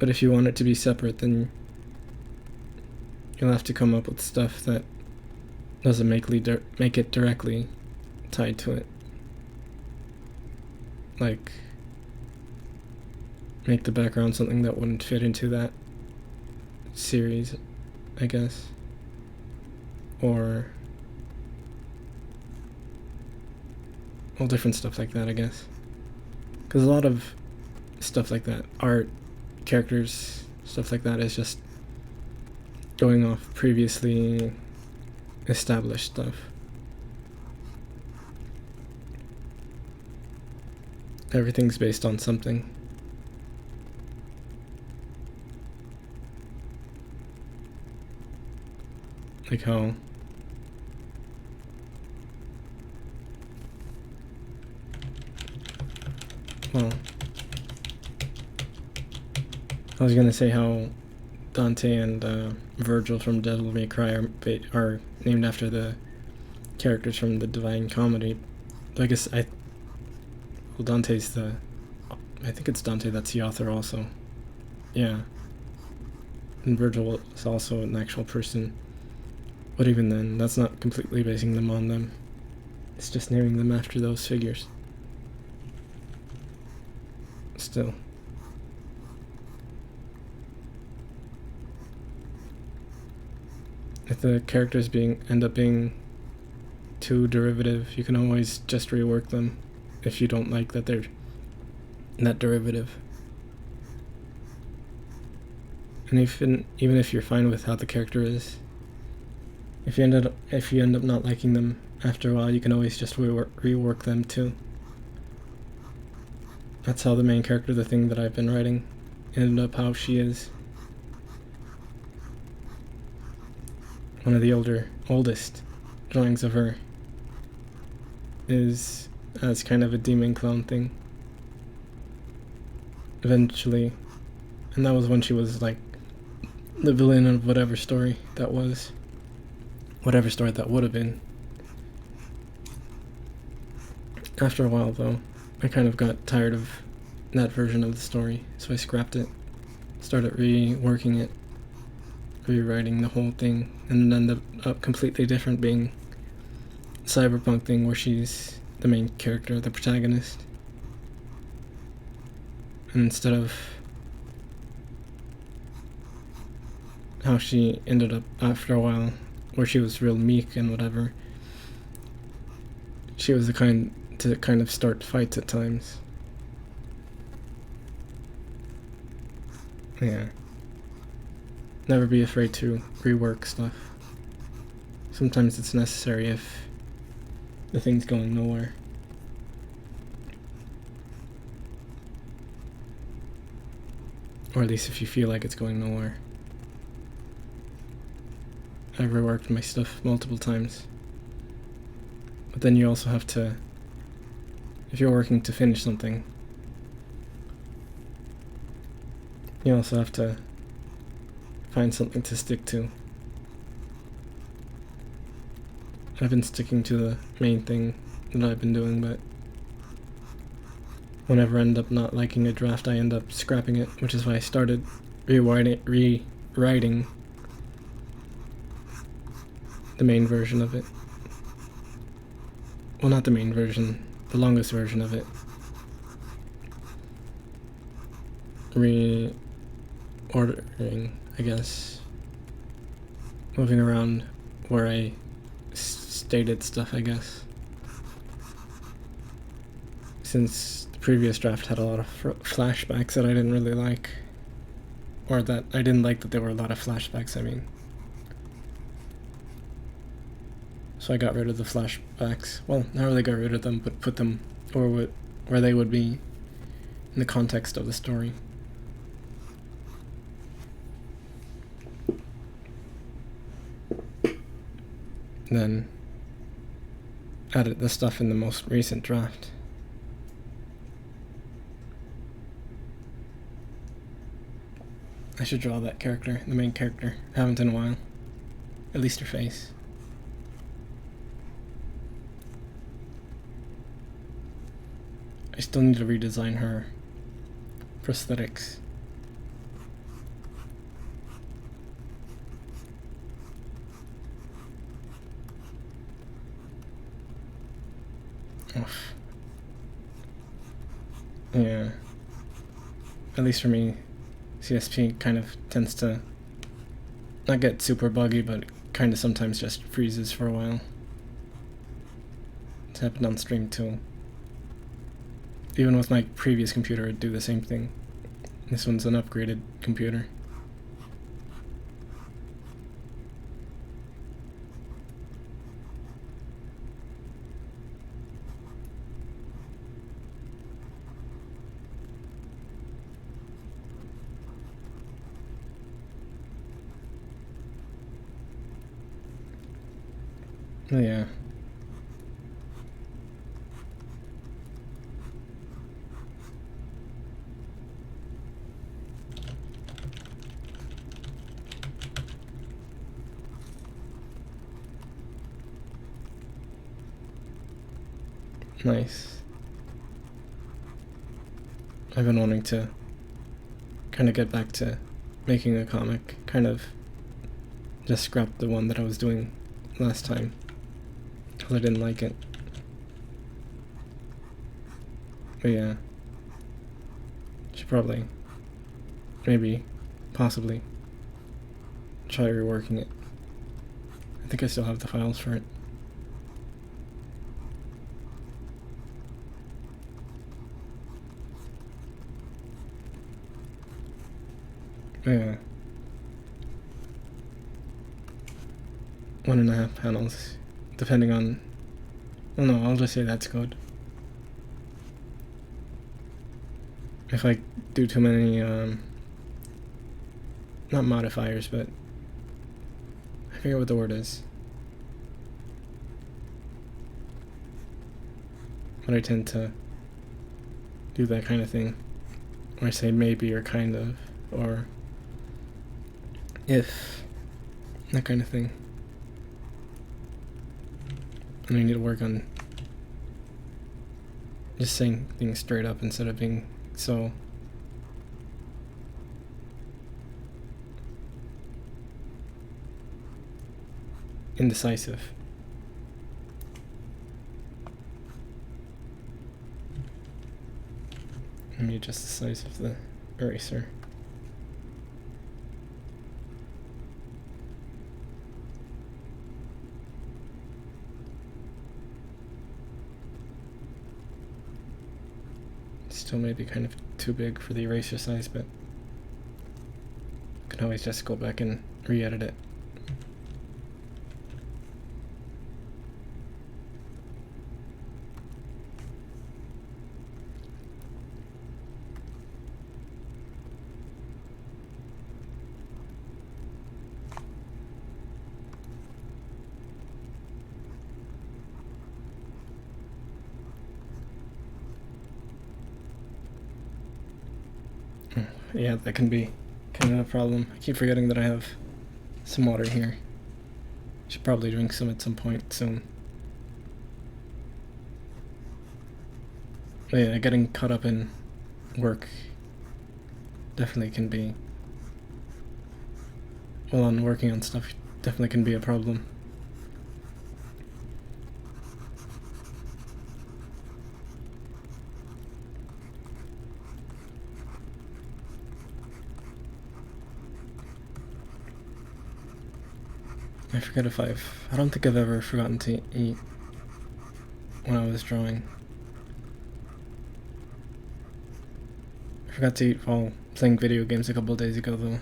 But if you want it to be separate, then you'll have to come up with stuff that doesn't make it directly tied to it. Like, make the background something that wouldn't fit into that series, I guess. Or, well, different stuff like that, I guess. Because a lot of stuff like that, art, characters, stuff like that, is just going off previously established stuff. Everything's based on something. Like how well, I was gonna say how Dante and Virgil from Devil May Cry are named after the characters from the Divine Comedy. I guess well, Dante's I think it's Dante that's the author also. Yeah. And Virgil is also an actual person. But even then, that's not completely basing them on them. It's just naming them after those figures. Still. If the characters end up being too derivative, you can always just rework them if you don't like that they're that derivative. And even if you're fine with how the character is, if you end up not liking them after a while, you can always just rework them too. That's how the main character, the thing that I've been writing, ended up how she is. One of the oldest drawings of her is as kind of a demon clown thing. Eventually, and that was when she was like the villain of whatever story that was. Whatever story that would have been. After a while, though, I kind of got tired of that version of the story, so I scrapped it, started reworking it, rewriting the whole thing, and it ended up completely different, being a cyberpunk thing where she's the main character, the protagonist. And instead of how she ended up after a while, where she was real meek and whatever, she was the kind to kind of start fights at times. Yeah. Never be afraid to rework stuff. Sometimes it's necessary if the thing's going nowhere. Or at least if you feel like it's going nowhere. I've reworked my stuff multiple times. But then you also have to, if you're working to finish something, you also have to find something to stick to. I've been sticking to the main thing that I've been doing, but whenever I end up not liking a draft, I end up scrapping it, which is why I started rewriting the main version of it. Well, not the main version, the longest version of it. Reordering, I guess. Moving around where I stated stuff, I guess. Since the previous draft had a lot of flashbacks that I didn't really like. Or that I didn't like that there were a lot of flashbacks, I mean. So I got rid of the flashbacks. Well, not really got rid of them, but put them where they would be in the context of the story. Then added the stuff in the most recent draft. I should draw that character, the main character. I haven't in a while. At least her face. I still need to redesign her prosthetics. Oof. Yeah. At least for me, CSP kind of tends to not get super buggy, but kind of sometimes just freezes for a while. It's happened on stream too. Even with my previous computer, it'd do the same thing. This one's an upgraded computer. Oh yeah. Nice. I've been wanting to kind of get back to making a comic. Kind of just scrapped the one that I was doing last time because I didn't like it. But yeah. Should probably, maybe, possibly try reworking it. I think I still have the files for it. Yeah. 1.5 panels, depending on. Well, no, I'll just say that's good. If I do too many, not modifiers, but I forget what the word is. But I tend to do that kind of thing, where I say maybe or kind of, or if, that kind of thing. And I need to work on just saying things straight up instead of being so indecisive. Let me adjust the size of the eraser. Still may be kind of too big for the eraser size, but I can always just go back and re-edit it. Yeah, that can be kind of a problem. I keep forgetting that I have some water here. Should probably drink some at some point soon. But yeah, getting caught up in work definitely can be, well, on working on stuff definitely can be a problem. I forget if I don't think I've ever forgotten to eat when I was drawing. I forgot to eat while playing video games a couple of days ago though.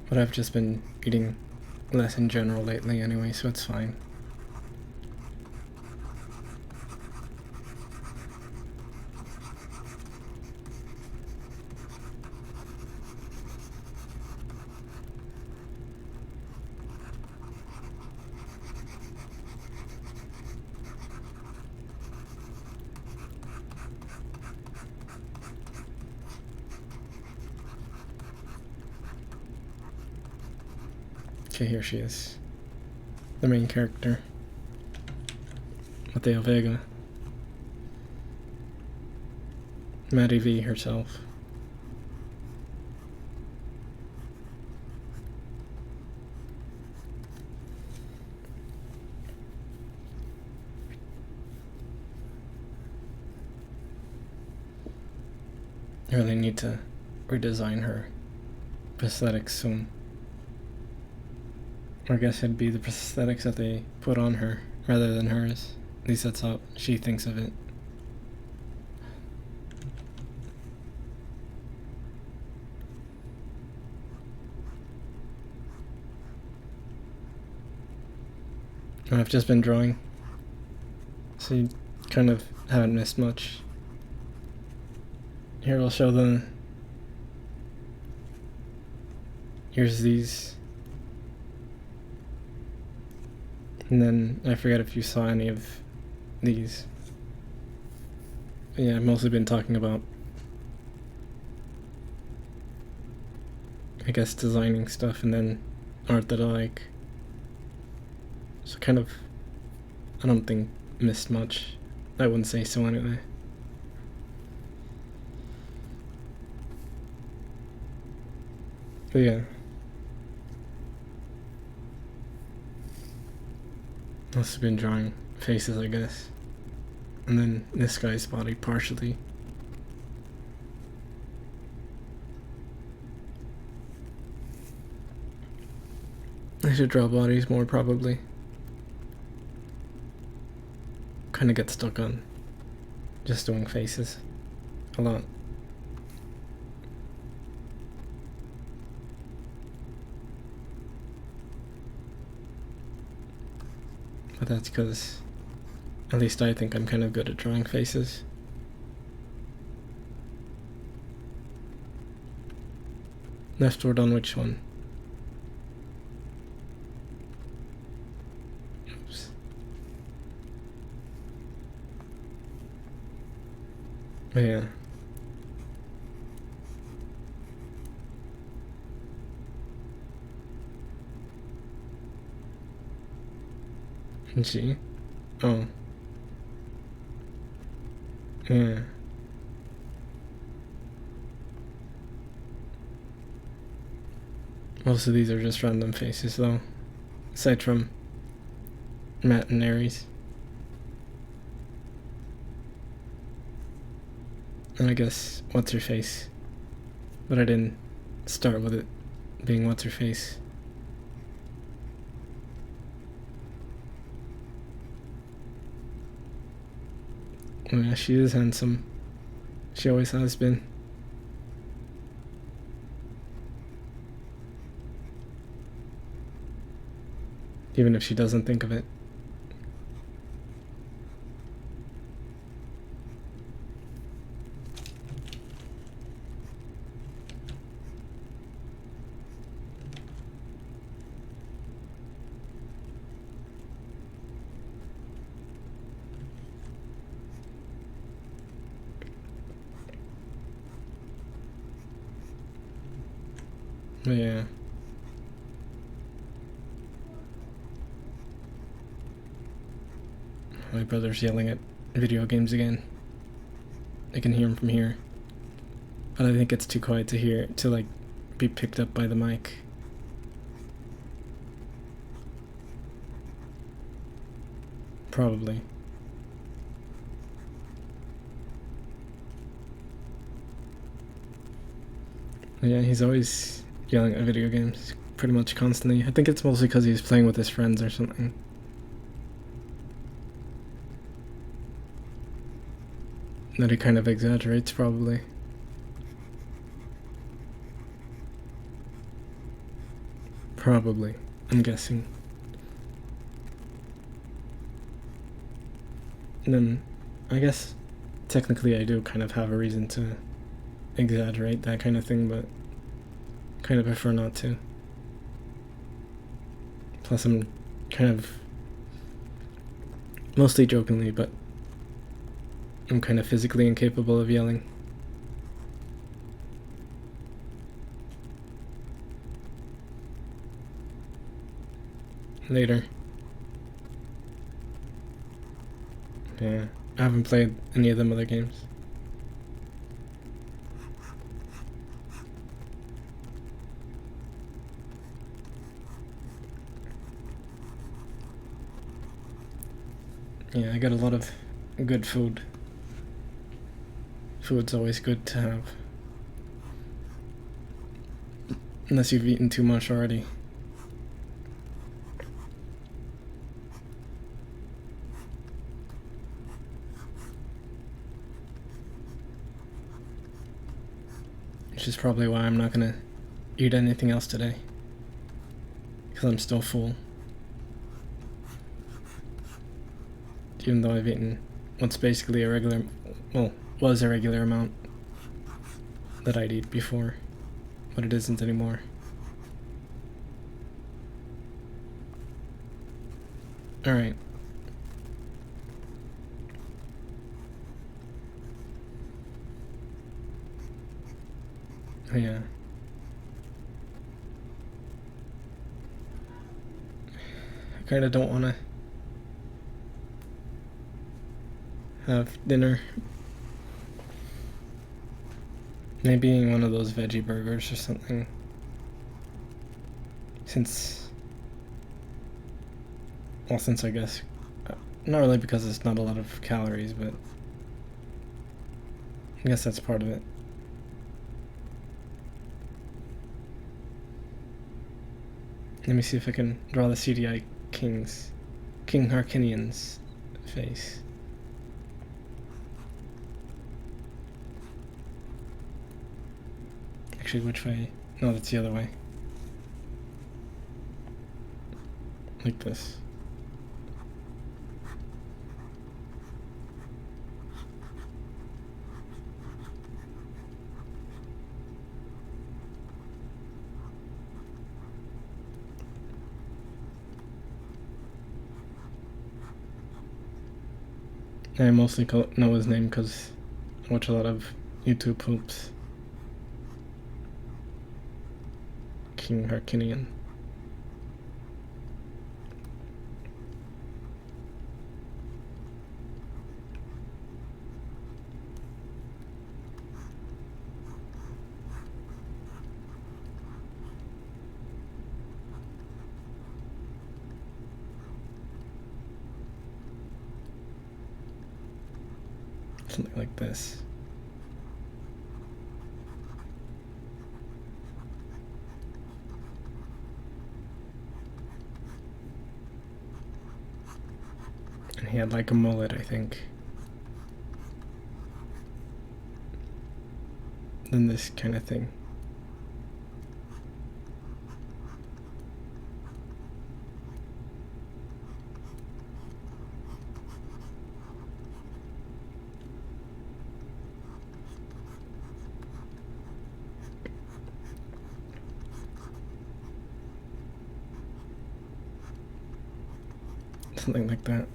But I've just been eating less in general lately anyway, so it's fine. Okay, here she is. The main character. Mateo Vega. Maddie V herself. I really need to redesign her prosthetics soon. Or I guess it'd be the prosthetics that they put on her rather than hers. At least that's how she thinks of it. I've just been drawing, so you kind of haven't missed much. Here I'll show them. Here's these. And then I forget if you saw any of these. But yeah, I've mostly been talking about, I guess, designing stuff and then art that I like. So kind of, I don't think missed much. I wouldn't say so anyway. But yeah. Must have been drawing faces, I guess. And then this guy's body partially. I should draw bodies more, probably. Kind of get stuck on just doing faces a lot. But that's because, at least I think I'm kind of good at drawing faces. Leftward on which one? Oops. But yeah. And she? Oh. Yeah. Most of these are just random faces though. Aside from Matt and Aries. And I guess what's her face. But I didn't start with it being what's her face. Oh yeah, she is handsome. She always has been. Even if she doesn't think of it. But yeah. My brother's yelling at video games again. I can hear him from here. But I think it's too quiet to hear, to like be picked up by the mic. Probably. Yeah, he's always yelling at video games, pretty much constantly. I think it's mostly because he's playing with his friends or something. That he kind of exaggerates, probably. Probably, I'm guessing. And then, I guess, technically I do kind of have a reason to exaggerate that kind of thing, but kind of prefer not to. Plus I'm kind of, mostly jokingly, but I'm kind of physically incapable of yelling. Later. Yeah, I haven't played any of them other games. Yeah, I got a lot of good food. Food's always good to have. Unless you've eaten too much already. Which is probably why I'm not gonna eat anything else today. Because I'm still full. Even though I've eaten what's basically a regular, well, was a regular amount that I'd eat before, but it isn't anymore. Alright. Oh yeah. I kinda don't wanna have dinner. Maybe one of those veggie burgers or something. Since I guess, not really because it's not a lot of calories, but I guess that's part of it. Let me see if I can draw the CDI King Harkinian's face. Actually, which way? No, that's the other way. Like this. I mostly know his name because I watch a lot of YouTube poops. King Harkinian. Something like this. And he had like a mullet, I think. Then this kind of thing. Something like that.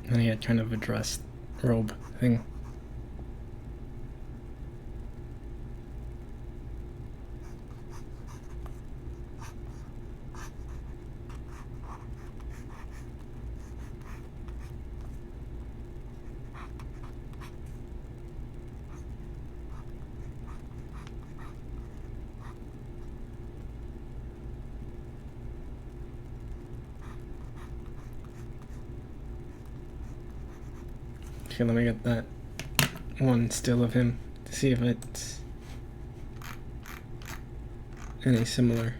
And he had kind of a dress robe thing. Okay, let me get that one still of him to see if it's any similar.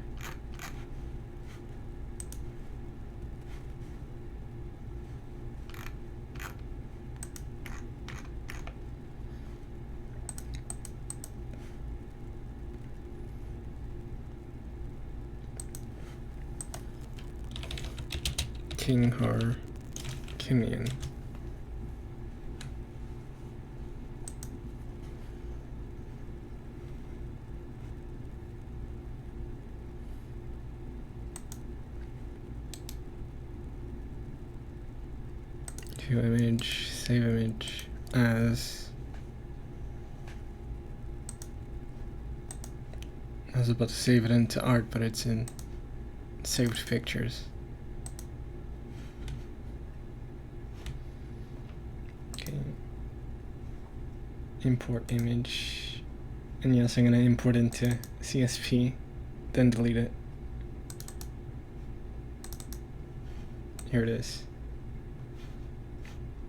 King Har Kimian. View image, save image as. I was about to save it into art, but it's in saved pictures. Okay. Import image. And yes, I'm gonna import into CSP, then delete it. Here it is.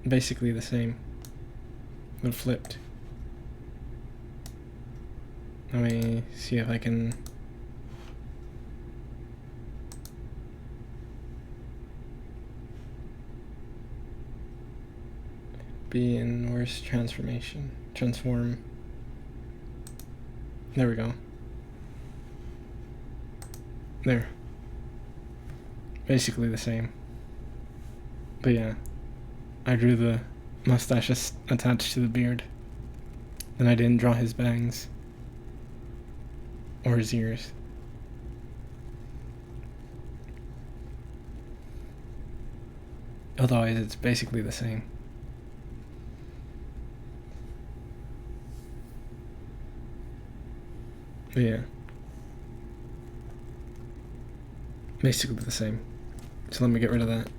Basically the same, but flipped. Let me see if I can be in worse transform. There we go. There. Basically the same. But yeah, I drew the mustache attached to the beard. Then I didn't draw his bangs. Or his ears. Otherwise, it's basically the same. But yeah. Basically the same. So let me get rid of that.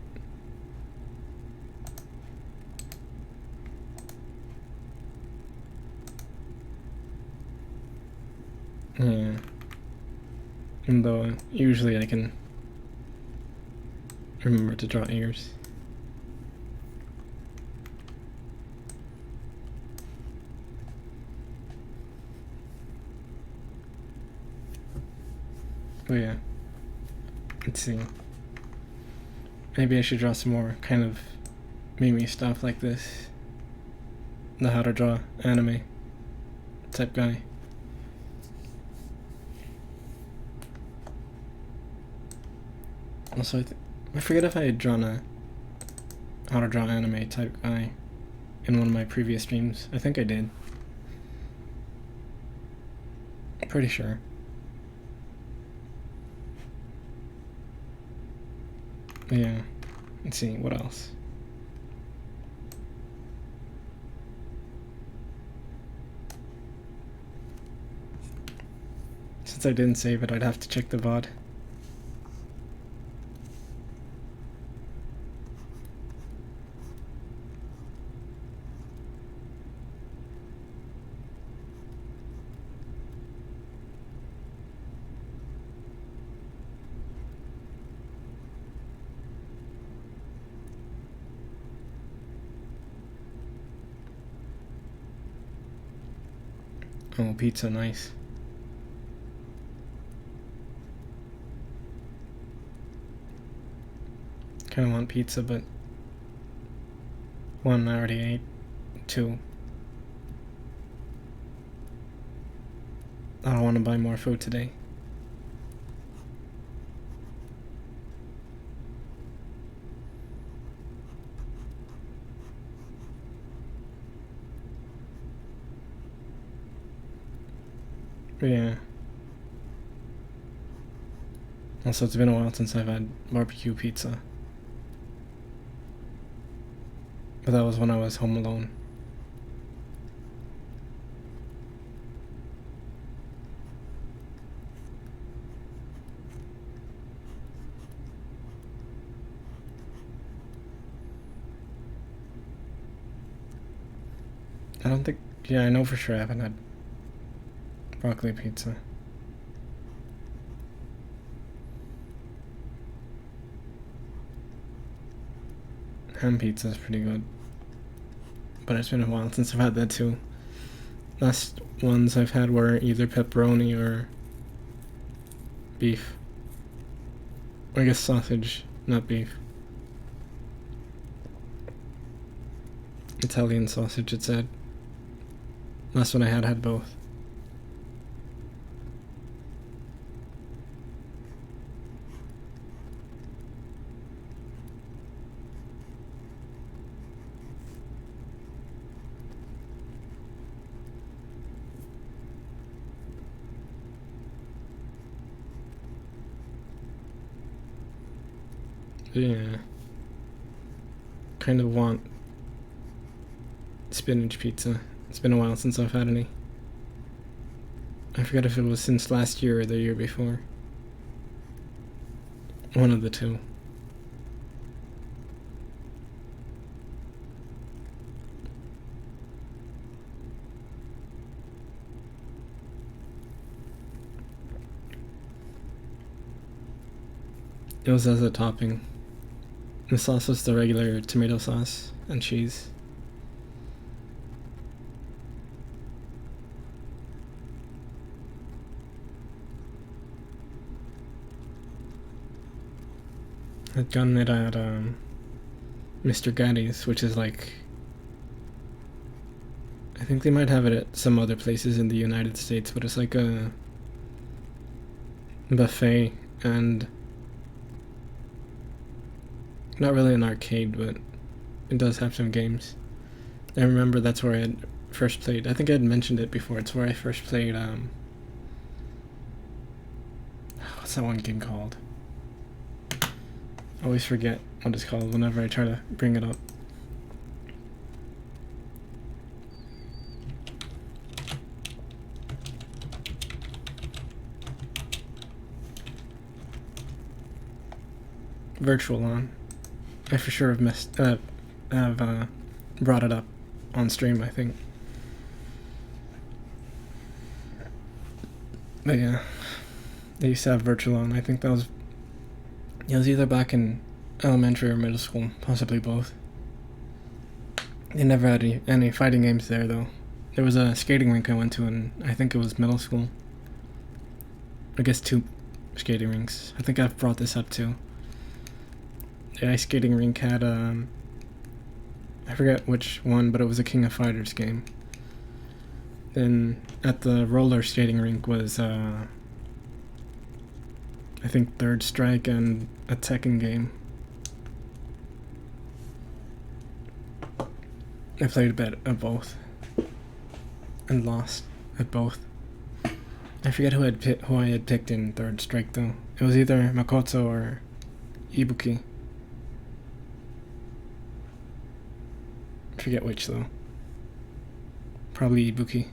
Yeah. Even though usually I can remember to draw ears. But yeah. Let's see. Maybe I should draw some more kind of meme stuff like this. The how to draw anime type guy. Also, I forget if I had drawn a how to draw anime type guy in one of my previous streams. I think I did. Pretty sure. But yeah. Let's see, what else? Since I didn't save it, I'd have to check the VOD. Oh, pizza, nice. Kinda want pizza, but one I already ate. Two, I don't want to buy more food today. But yeah. Also, it's been a while since I've had barbecue pizza. But that was when I was home alone. I don't think, yeah, I know for sure I haven't had broccoli pizza. Ham pizza is pretty good. But it's been a while since I've had that too. Last ones I've had were either pepperoni or beef. Or I guess sausage, not beef. Italian sausage, it said. Last one I had both. Yeah. Kind of want spinach pizza. It's been a while since I've had any. I forget if it was since last year or the year before. One of the two. It was as a topping. The sauce was the regular tomato sauce and cheese. I'd gotten it at Mr. Gaddy's, which is like, I think they might have it at some other places in the United States, but it's like a buffet and not really an arcade, but it does have some games. I remember that's where I had first played. I think I had mentioned it before. It's where I first played, what's that one game called? I always forget what it's called whenever I try to bring it up. Virtual On. I for sure have brought it up on stream, I think. But yeah, they used to have Virtual On. I think it was either back in elementary or middle school, possibly both. They never had any fighting games there, though. There was a skating rink I went to, and I think it was middle school. I guess 2 skating rinks. I think I've brought this up too. The ice skating rink had, I forget which one, but it was a King of Fighters game. Then at the roller skating rink was, I think Third Strike and a Tekken game. I played a bit of both and lost at both. I forget who I had picked in Third Strike though. It was either Makoto or Ibuki. I forget which though. Probably Ibuki.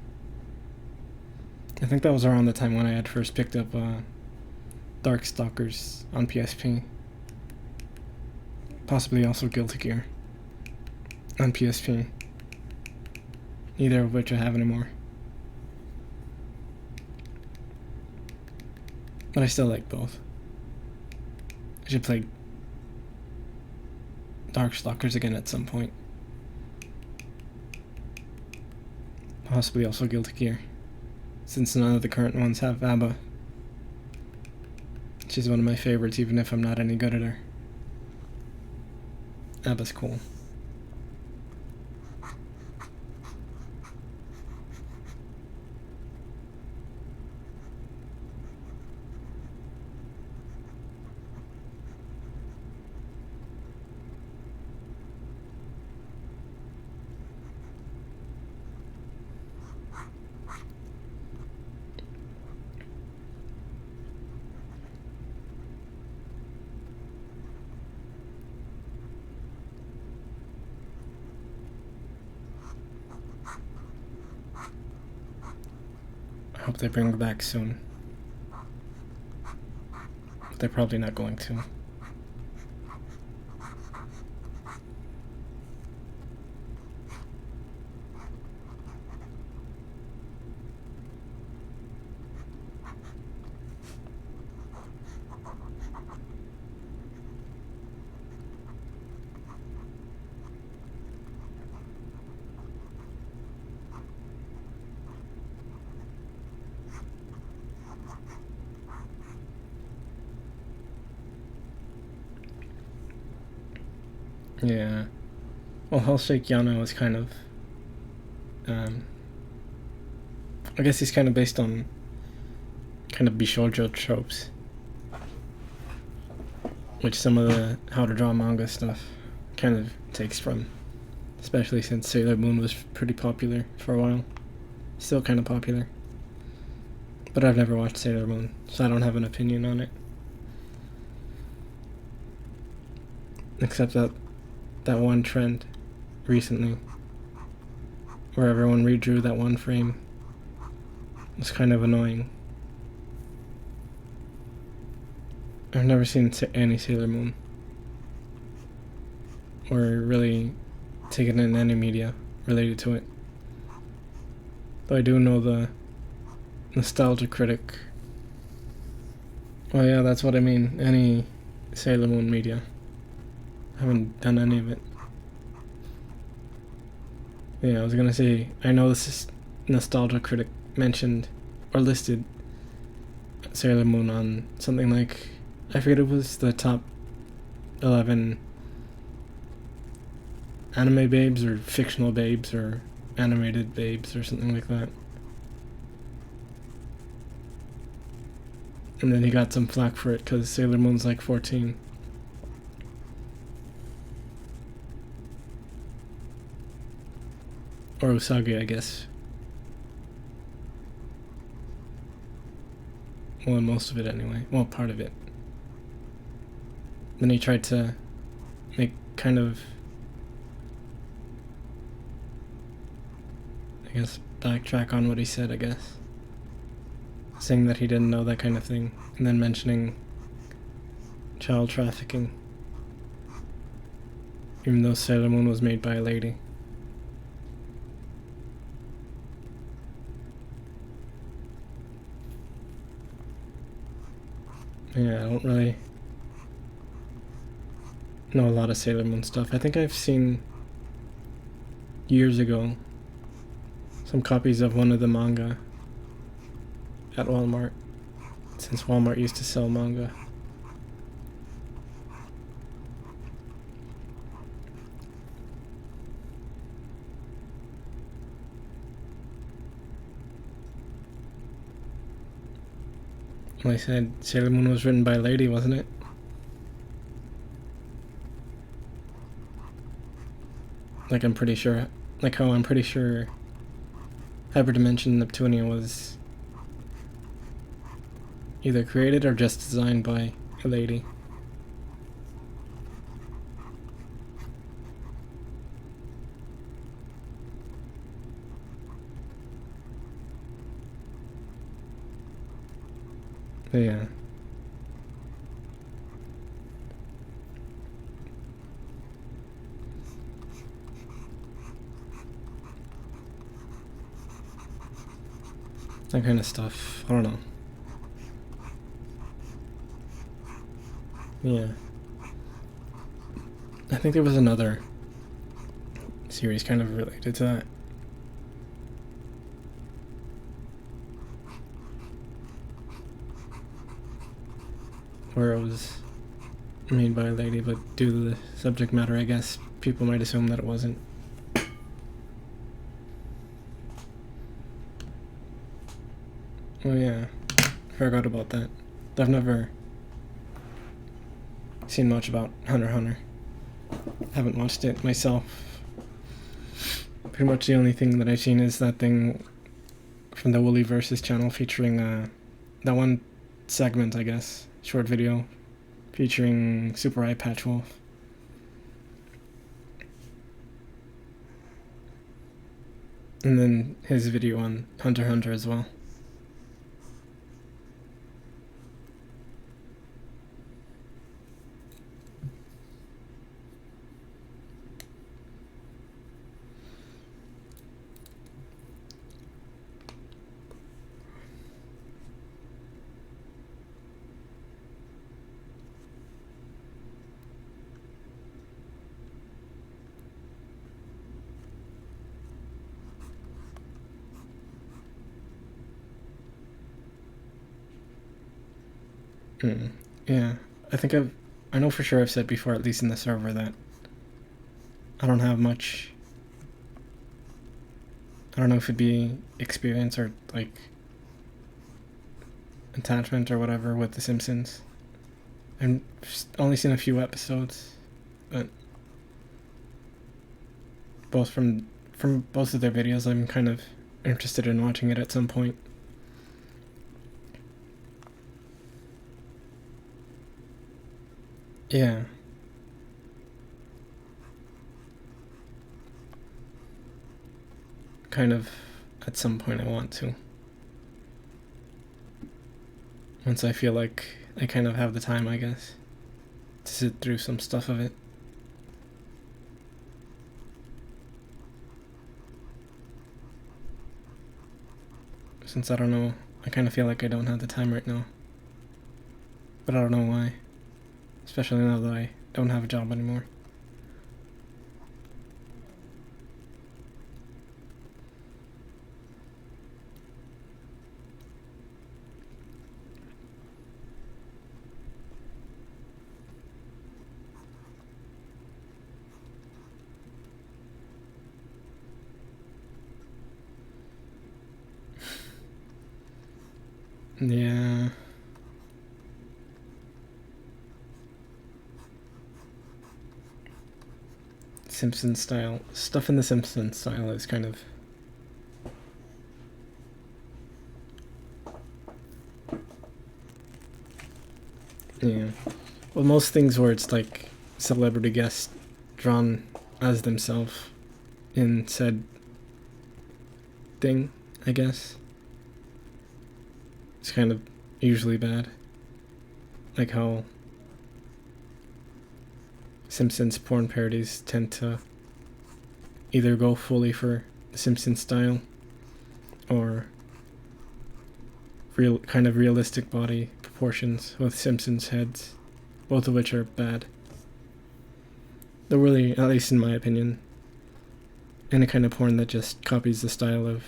I think that was around the time when I had first picked up Darkstalkers on PSP. Possibly also Guilty Gear on PSP. Neither of which I have anymore. But I still like both. I should play Darkstalkers again at some point. Possibly also Guilty Gear, since none of the current ones have ABBA. She's one of my favorites, even if I'm not any good at her. ABBA's cool. I hope they bring it back soon. But they're probably not going to. Yeah. Well, Hellshake Yano is kind of, I guess he's kind of based on kind of Bishoujo tropes, which some of the how to draw manga stuff kind of takes from, especially since Sailor Moon was pretty popular for a while. Still kind of popular. But I've never watched Sailor Moon, so I don't have an opinion on it. Except that one trend recently where everyone redrew that one frame was kind of annoying. I've never seen any Sailor Moon or really taken in any media related to it. Though I do know the nostalgia critic. Well, yeah, that's what I mean. Any Sailor Moon media. I haven't done any of it. Yeah, I was gonna say, I know this is nostalgia critic mentioned or listed Sailor Moon on something like, I forget, it was the top 11 anime babes or fictional babes or animated babes or something like that. And then he got some flack for it because Sailor Moon's like 14. Or Usagi, I guess. Well, most of it anyway. Well, part of it. Then he tried to make kind of, I guess, backtrack on what he said, I guess. Saying that he didn't know that kind of thing. And then mentioning child trafficking. Even though Sailor Moon was made by a lady. Yeah, I don't really know a lot of Sailor Moon stuff. I think I've seen years ago some copies of one of the manga at Walmart, since Walmart used to sell manga. Like I said, Sailor Moon was written by a lady, wasn't it? Like I'm pretty sure, like how I'm pretty sure Hyperdimension Neptunia was either created or just designed by a lady. But yeah. That kind of stuff. I don't know. Yeah. I think there was another series kind of related to that. Where it was made by a lady, but due to the subject matter, I guess people might assume that it wasn't. Oh yeah, forgot about that. I've never seen much about Hunter x Hunter. Haven't watched it myself. Pretty much the only thing that I've seen is that thing from the Woolly Versus channel featuring that one segment, I guess, short video featuring Super Eye Patch Wolf. And then his video on Hunter x Hunter as well. Yeah, I know for sure I've said before, at least in the server, that I don't have much, I don't know if it'd be experience or like attachment or whatever with The Simpsons. I've only seen a few episodes, but both from both of their videos, I'm kind of interested in watching it at some point. Yeah. kind of at some point I want to. Once I feel like I kind of have the time, I guess, to sit through some stuff of it. Since I don't know, I kind of feel like I don't have the time right now. But I don't know why. Especially now that I don't have a job anymore. Yeah. Simpsons style. Stuff in the Simpsons style is kind of... Yeah. Well, most things where it's like celebrity guests drawn as themselves in said thing, I guess. It's kind of usually bad. Like how Simpsons porn parodies tend to either go fully for the Simpsons style or kind of realistic body proportions with Simpsons heads, both of which are bad. They're really, at least in my opinion, any kind of porn that just copies the style of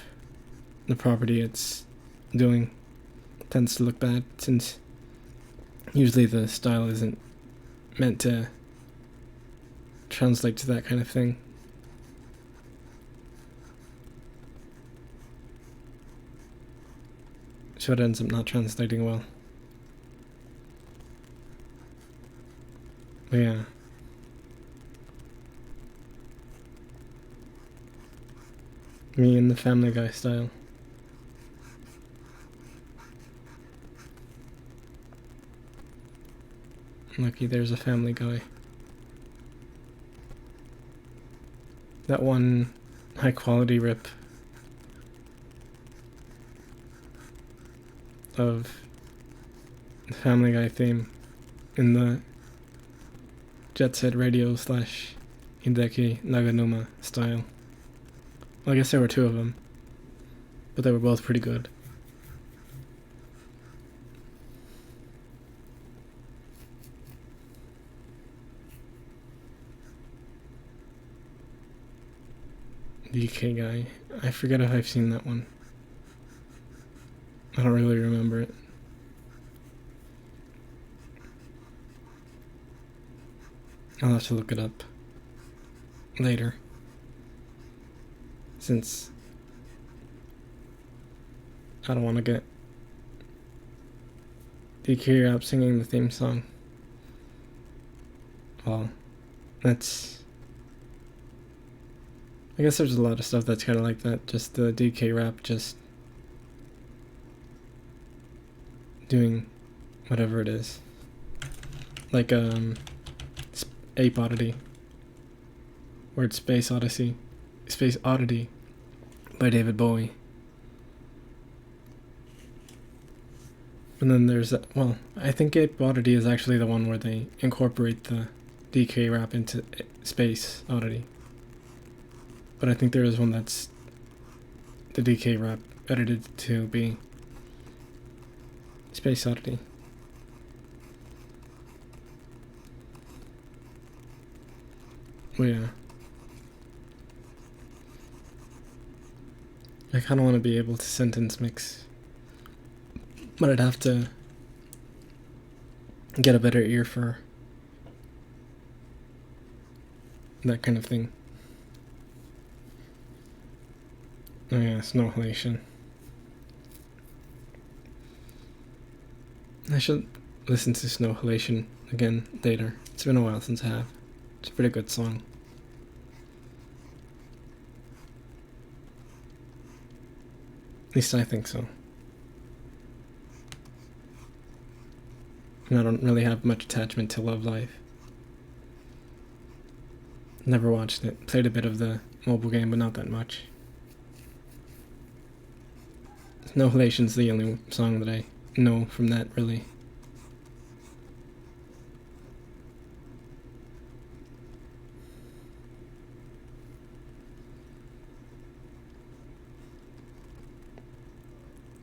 the property it's doing tends to look bad, since usually the style isn't meant to translate to that kind of thing. So it ends up not translating well. But yeah. Me and the Family Guy style. Lucky there's a Family Guy. That one high quality rip of the Family Guy theme in the Jet Set Radio / Hideki Naganuma style. Well, I guess there were two of them, but they were both pretty good. DK Guy. I forget if I've seen that one. I don't really remember it. I'll have to look it up later, since I don't want to get DK Rap singing the theme song. Well, I guess there's a lot of stuff that's kind of like that, just the DK Rap just doing whatever it is. Like, Ape Oddity, or it's Space Oddity by David Bowie. And then there's, well, I think Ape Oddity is actually the one where they incorporate the DK Rap into Space Oddity. But I think there is one that's the DK Rap edited to be Space Oddity. Well, yeah. I kind of want to be able to sentence mix, but I'd have to get a better ear for that kind of thing. Oh yeah, snow halation. I should listen to Snow Halation again later. It's been a while since I have. It's a pretty good song. At least I think so. And I don't really have much attachment to Love Live. Never watched it. Played a bit of the mobile game, but not that much. No Relation's the only song that I know from that, really.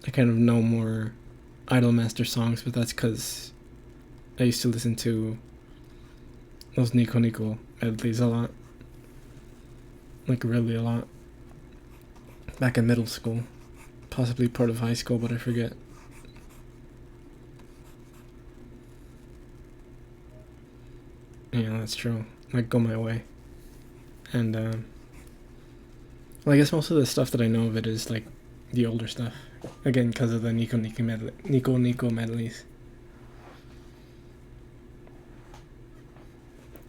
I kind of know more Idolmaster songs, but that's because I used to listen to those Nico Nico medleys a lot. Like, really a lot. Back in middle school. Possibly part of high school, but I forget. Yeah, that's true. Like, Go My Way. And, well, I guess most of the stuff that I know of it is, like, the older stuff. Again, because of the Nico Nico medleys.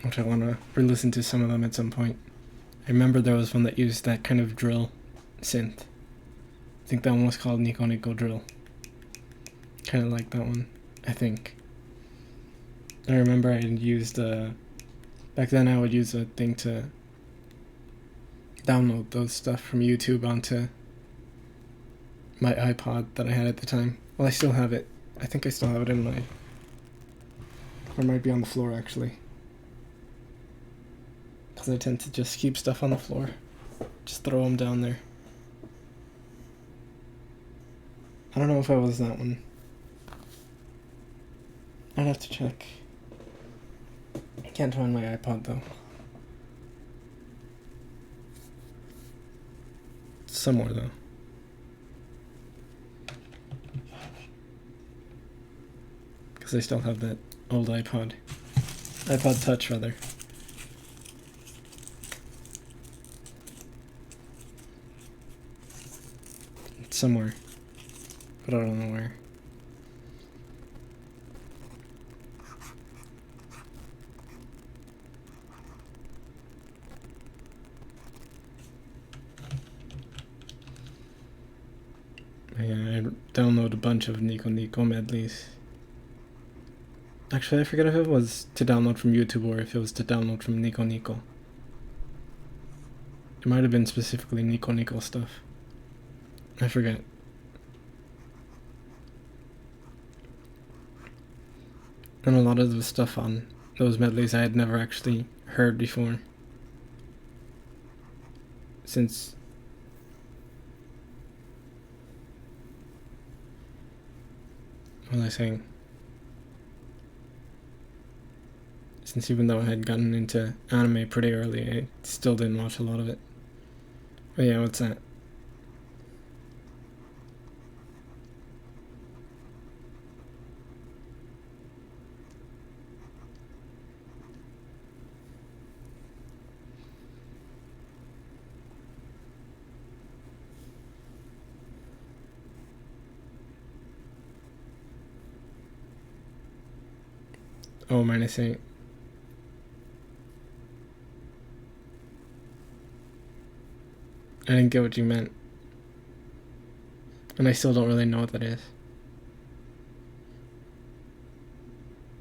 Which I want to re-listen to some of them at some point. I remember there was one that used that kind of drill synth. I think that one was called Nico Nico Drill. Kind of like that one, I think. I remember I used, back then I would use a thing to download those stuff from YouTube onto my iPod that I had at the time. Well, I still have it. I think I still have it in my... Or it might be on the floor, actually. Because I tend to just keep stuff on the floor. Just throw them down there. I don't know if I was that one. I'd have to check. I can't find my iPod, though. It's somewhere, though. Because I still have that old iPod. iPod Touch, rather. It's somewhere. But I don't know where. Yeah, I download a bunch of Nico Nico medleys. Actually, I forget if it was to download from YouTube or if it was to download from Nico Nico. It might have been specifically Nico Nico stuff. I forget. And a lot of the stuff on those medleys I had never actually heard before. Since... What was I saying? Since even though I had gotten into anime pretty early, I still didn't watch a lot of it. But yeah, what's that? Oh, -8. I didn't get what you meant. And I still don't really know what that is.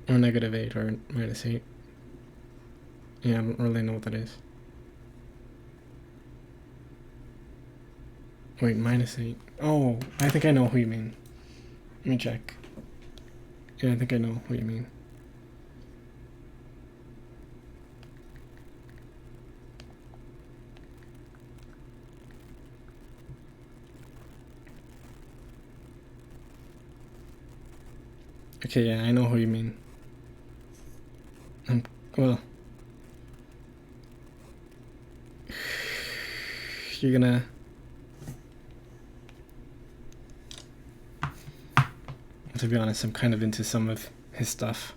Or -8 or -8. Yeah, I don't really know what that is. Wait, -8. Oh, I think I know who you mean. Let me check. Yeah, I think I know who you mean. Okay, yeah, I know who you mean. Well... You're gonna... To be honest, I'm kind of into some of his stuff.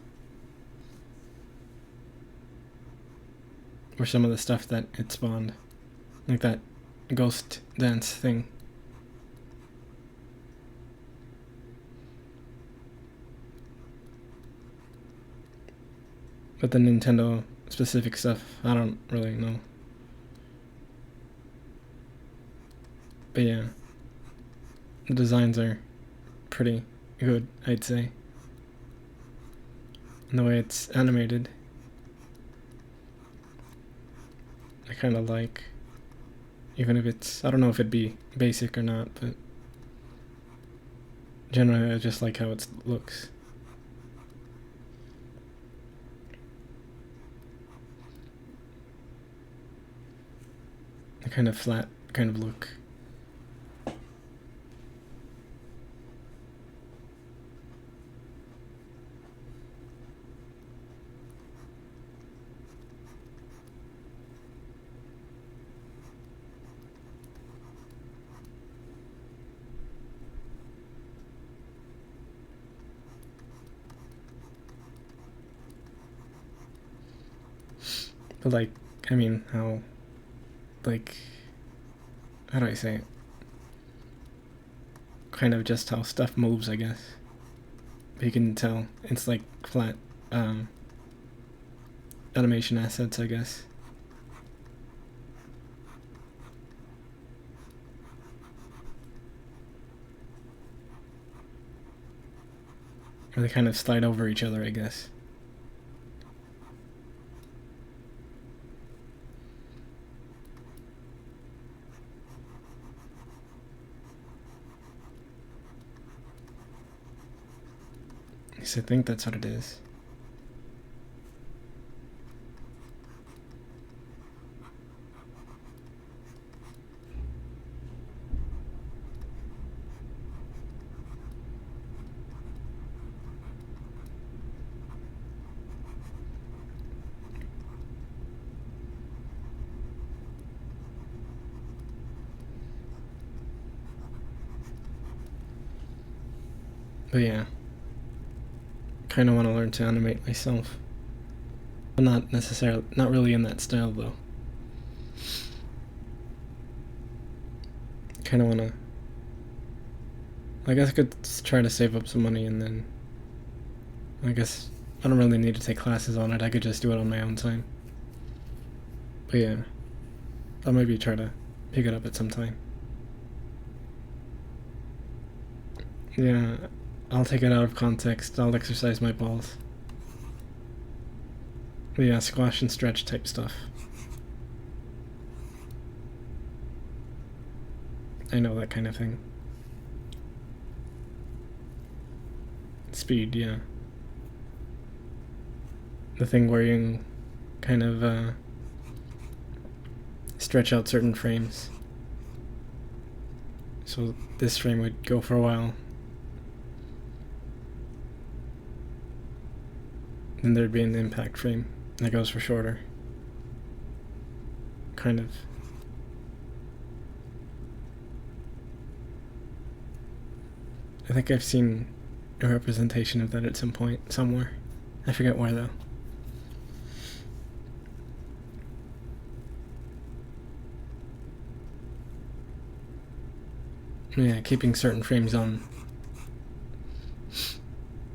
Or some of the stuff that it spawned. Like that ghost dance thing. But the Nintendo specific stuff, I don't really know. But yeah, the designs are pretty good, I'd say. And the way it's animated, I kind of like. Even if it's, I don't know if it'd be basic or not, but generally I just like how it looks. A kind of flat kind of look. But like, I mean, how, like, how do I say it? Kind of just how stuff moves, I guess. But you can tell it's like flat animation assets, I guess. Or they kind of slide over each other, I guess. At least I think that's what it is. But yeah, kind of want to learn to animate myself, but not really in that style though. Kind of want to. I guess I could try to save up some money and then. I guess I don't really need to take classes on it. I could just do it on my own time. But yeah, I'll maybe try to pick it up at some time. Yeah. I'll take it out of context. I'll exercise my balls. But yeah, squash and stretch type stuff. I know that kind of thing. Speed, yeah. The thing where you kind of stretch out certain frames. So this frame would go for a while. Then there'd be an impact frame that goes for shorter. Kind of. I think I've seen a representation of that at some point, somewhere. I forget where though. Yeah, keeping certain frames on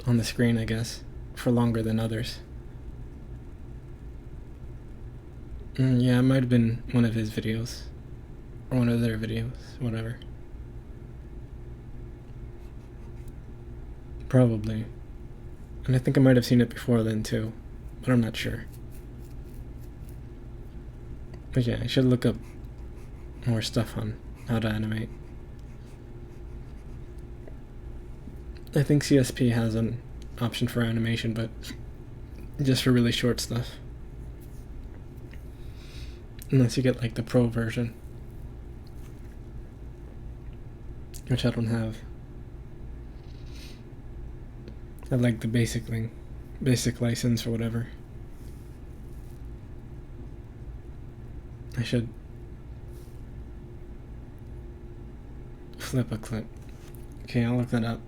the screen, I guess, for longer than others. Yeah, it might have been one of his videos. Or one of their videos, whatever. Probably. And I think I might have seen it before then too, but I'm not sure. But yeah, I should look up more stuff on how to animate. I think CSP has an option for animation, but just for really short stuff. Unless you get like the pro version, which I don't have. I have like the basic thing, basic license or whatever. I should flip a clip. Okay, I'll look that up.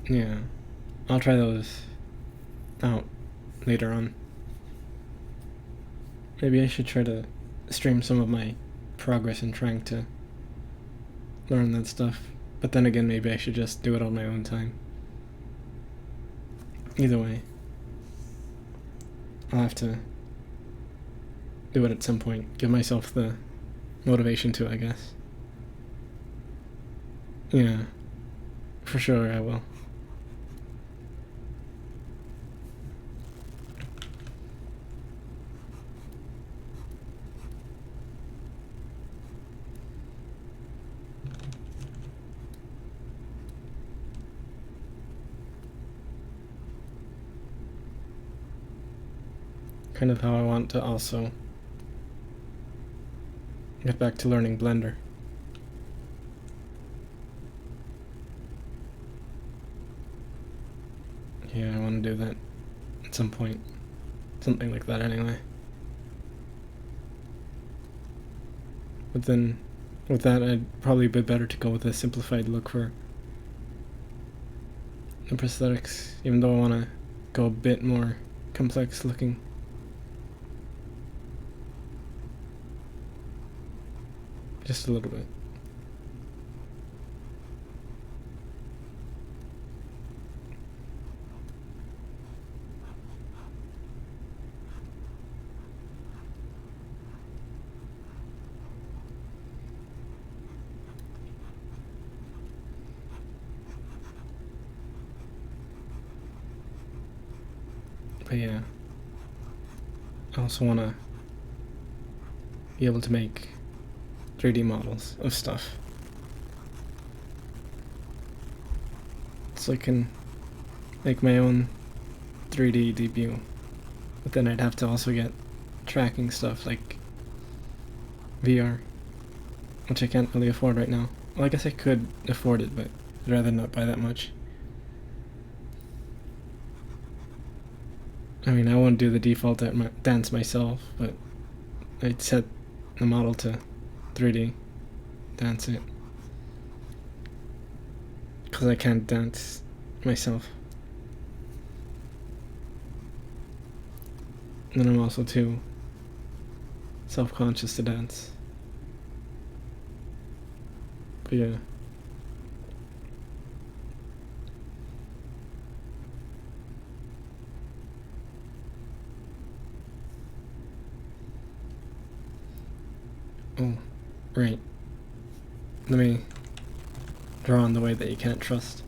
Yeah, I'll try those out later on. Maybe I should try to stream some of my progress in trying to learn that stuff. But then again, maybe I should just do it on my own time. Either way. I'll have to do it at some point. Give myself the motivation to, I guess. Yeah, for sure I will. Kind of how I want to also get back to learning Blender. Yeah, I want to do that at some point. Something like that anyway. But then, with that, I'd probably be better to go with a simplified look for the prosthetics, even though I want to go a bit more complex looking. Just a little bit. But yeah, I also want to be able to make 3D models of stuff. So I can make my own 3D debut. But then I'd have to also get tracking stuff like VR, which I can't really afford right now. Well, I guess I could afford it, but I'd rather not buy that much. I mean, I won't do the default dance myself, but I'd set the model to 3D, dance it. Because I can't dance myself. And then I'm also too self-conscious to dance. But yeah. Oh, right. Let me draw in the way that you can't trust.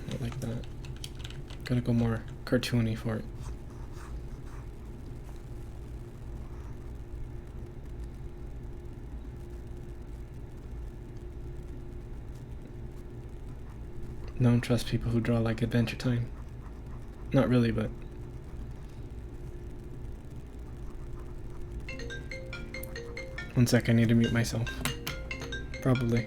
Not like that. Gotta go more cartoony for it. Don't trust people who draw like Adventure Time. Not really, but... One sec, I need to mute myself. Probably.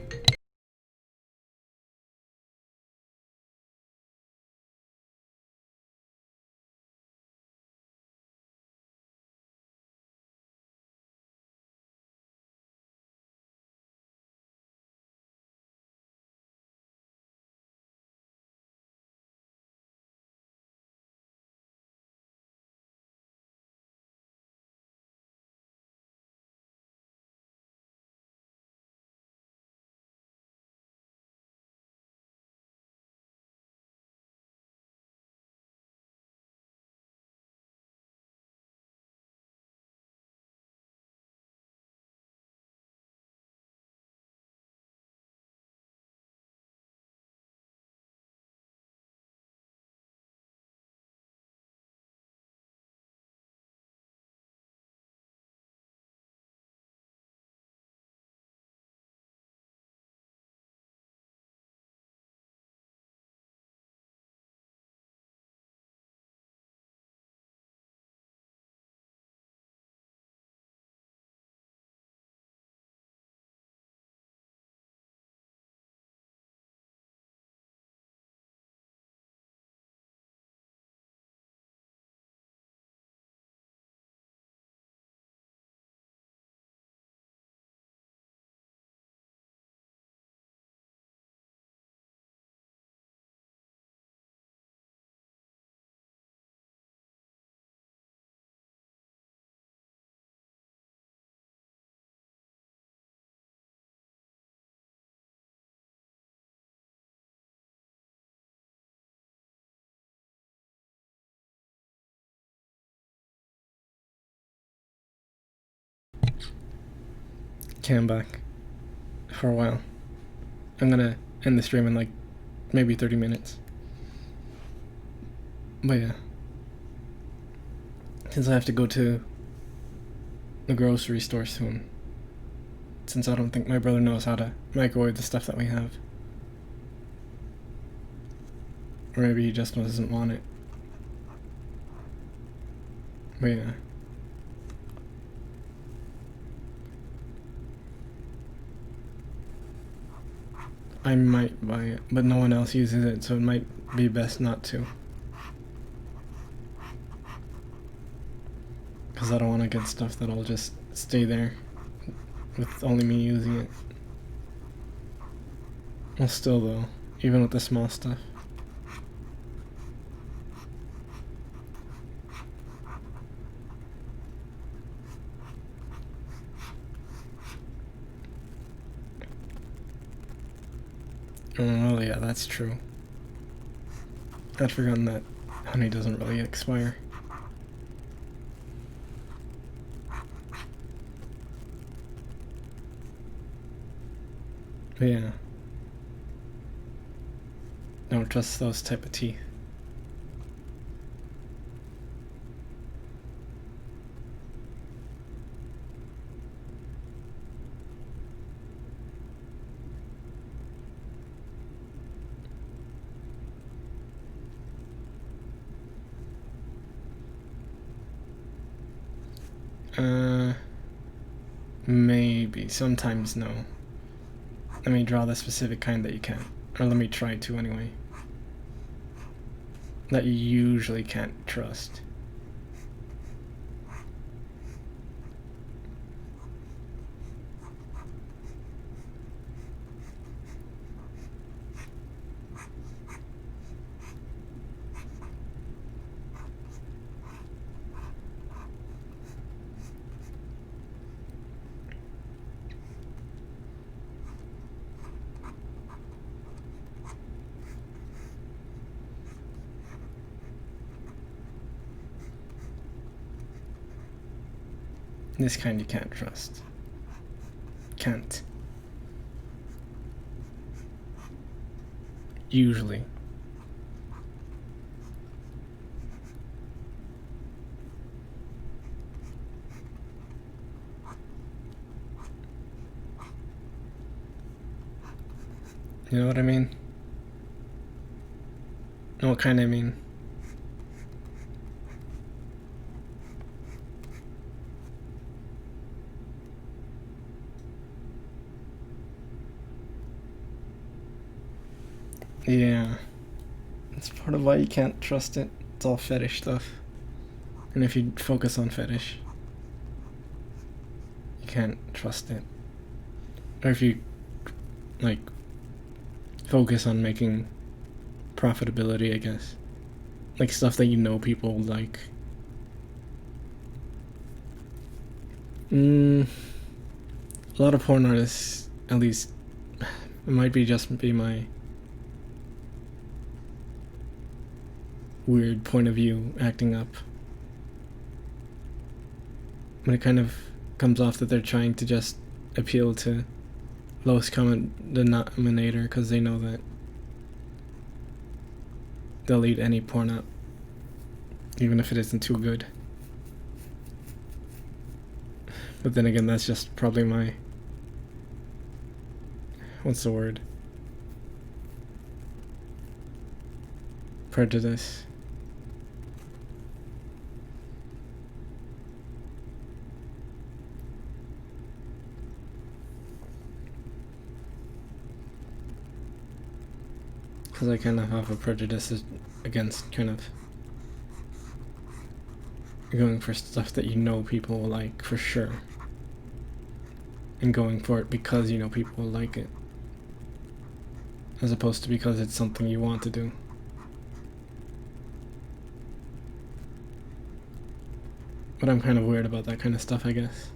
cam back for a while. I'm gonna end the stream in like maybe 30 minutes. But yeah. Since I have to go to the grocery store soon. Since I don't think my brother knows how to microwave the stuff that we have. Or maybe he just doesn't want it. But yeah. I might buy it, but no one else uses it, so it might be best not to. Because I don't want to get stuff that'll just stay there with only me using it. Well, still though, even with the small stuff. Oh, well, yeah, that's true. I'd forgotten that honey doesn't really expire. But yeah. Don't trust those type of teeth. Maybe. Sometimes no. Let me draw the specific kind that you can. Or let me try to anyway. That you usually can't trust. This kind you can't trust. Can't. Usually. You know what I mean? Know what kind I mean? Yeah. That's part of why you can't trust it. It's all fetish stuff. And if you focus on fetish, you can't trust it. Or if you, like, focus on making profitability, I guess. Like stuff that you know people like. A lot of porn artists, at least, it might be just be my weird point of view acting up. But it kind of comes off that they're trying to just appeal to lowest common denominator because they know that they'll eat any porn up, even if it isn't too good. But then again, that's just probably my, what's the word? Prejudice. Because I kind of have a prejudice against kind of going for stuff that you know people will like for sure. And going for it because you know people will like it. As opposed to because it's something you want to do. But I'm kind of weird about that kind of stuff, I guess.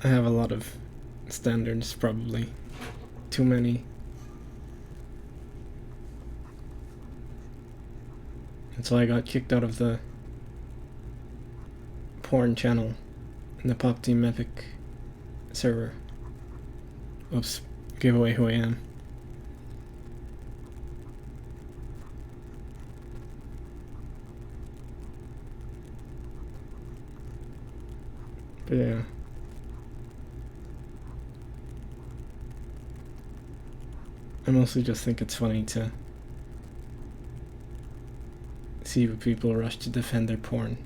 I have a lot of standards, probably. Too many. That's why I got kicked out of the porn channel in the Pop Team Epic server. Oops, gave away who I am. But yeah. I mostly just think it's funny to see people rush to defend their porn.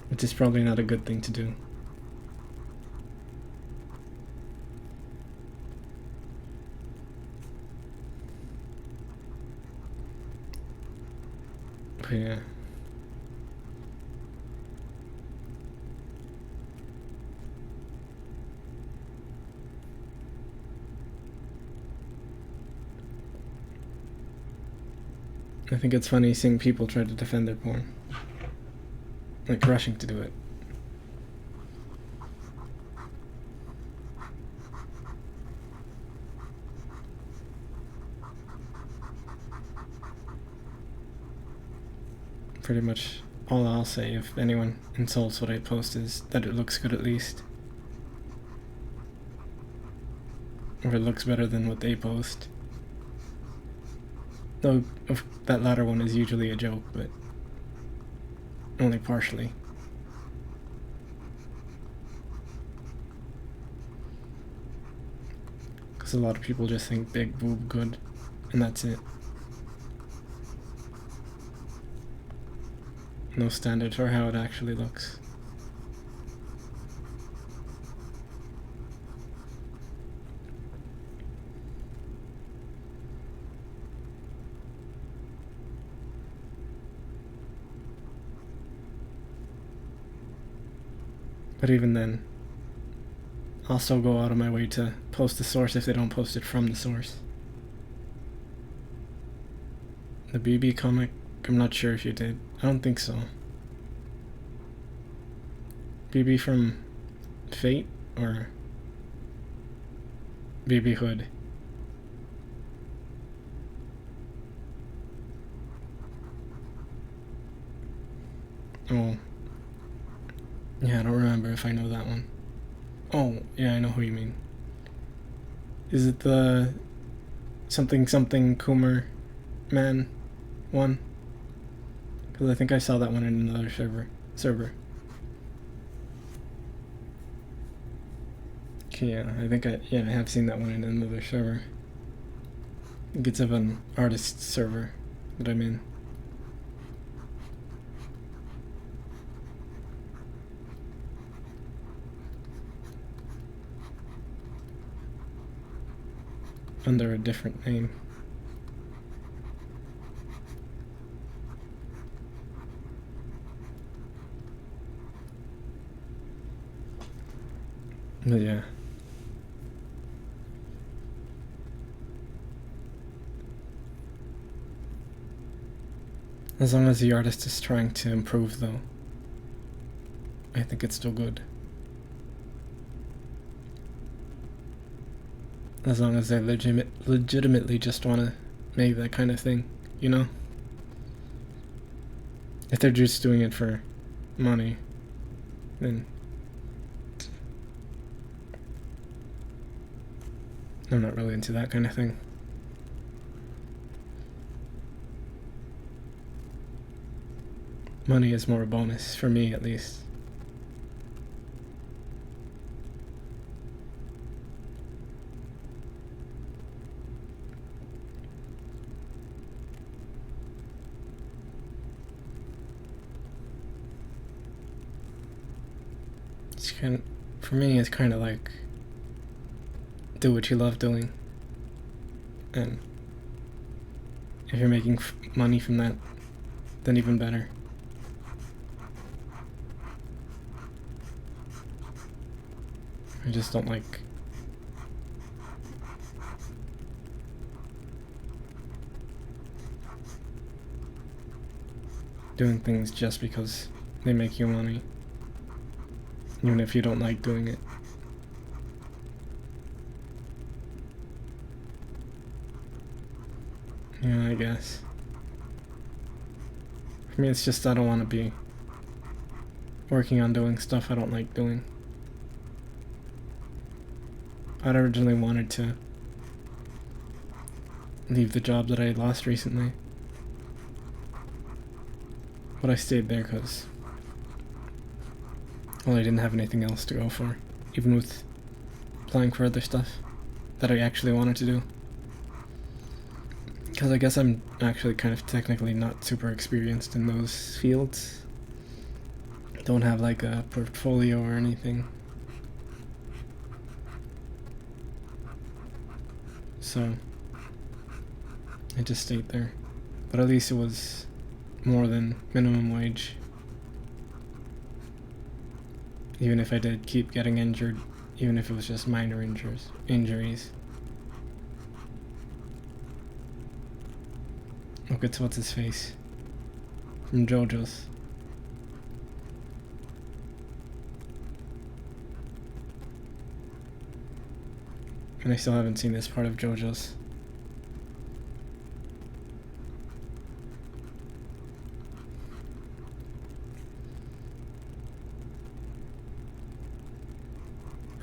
Which is probably not a good thing to do. But yeah. I think it's funny seeing people try to defend their porn. Like rushing to do it. Pretty much all I'll say if anyone insults what I post is that it looks good at least. Or it looks better than what they post. Though that latter one is usually a joke, but only partially. Because a lot of people just think big boob good, and that's it. No standard for how it actually looks. But even then, I'll still go out of my way to post the source if they don't post it from the source. The BB comic, I'm not sure if you did. I don't think so. BB from Fate or BB Hood? Oh. Yeah, I don't remember if I know that one. Oh, yeah, I know who you mean. Is it the something Coomer man one? Because I think I saw that one in another server. Okay, yeah, I think I have seen that one in another server. I think it's of an artist server that I'm in. Under a different name. But yeah. As long as the artist is trying to improve, though, I think it's still good. As long as they legitimately just want to make that kind of thing, you know? If they're just doing it for money, then I'm not really into that kind of thing. Money is more a bonus, for me at least. For me, it's kind of like do what you love doing, and if you're making money from that, then even better. I just don't like doing things just because they make you money. even if you don't like doing it. Yeah, I guess. For me, it's just I don't want to be working on doing stuff I don't like doing. I'd originally wanted to leave the job that I lost recently, but I stayed there because, well, I didn't have anything else to go for, even with applying for other stuff that I actually wanted to do. Because I guess I'm actually kind of technically not super experienced in those fields. Don't have like a portfolio or anything. So I just stayed there. But at least it was more than minimum wage. Even if I did keep getting injured, even if it was just minor injuries. Look at what's his face from JoJo's. And I still haven't seen this part of JoJo's.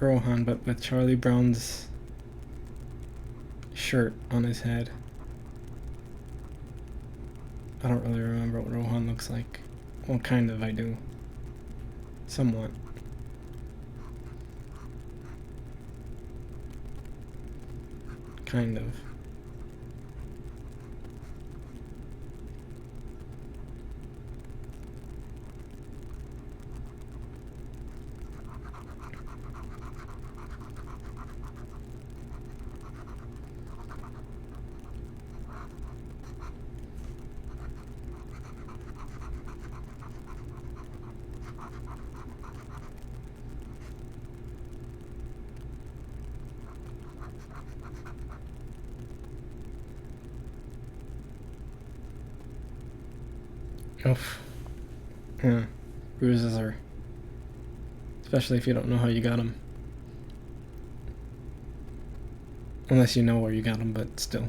Rohan, but with Charlie Brown's shirt on his head. I don't really remember what Rohan looks like. Well, kind of, I do. Somewhat. Kind of. Oof. Yeah. Bruises are... especially if you don't know how you got them. Unless you know where you got them, but still.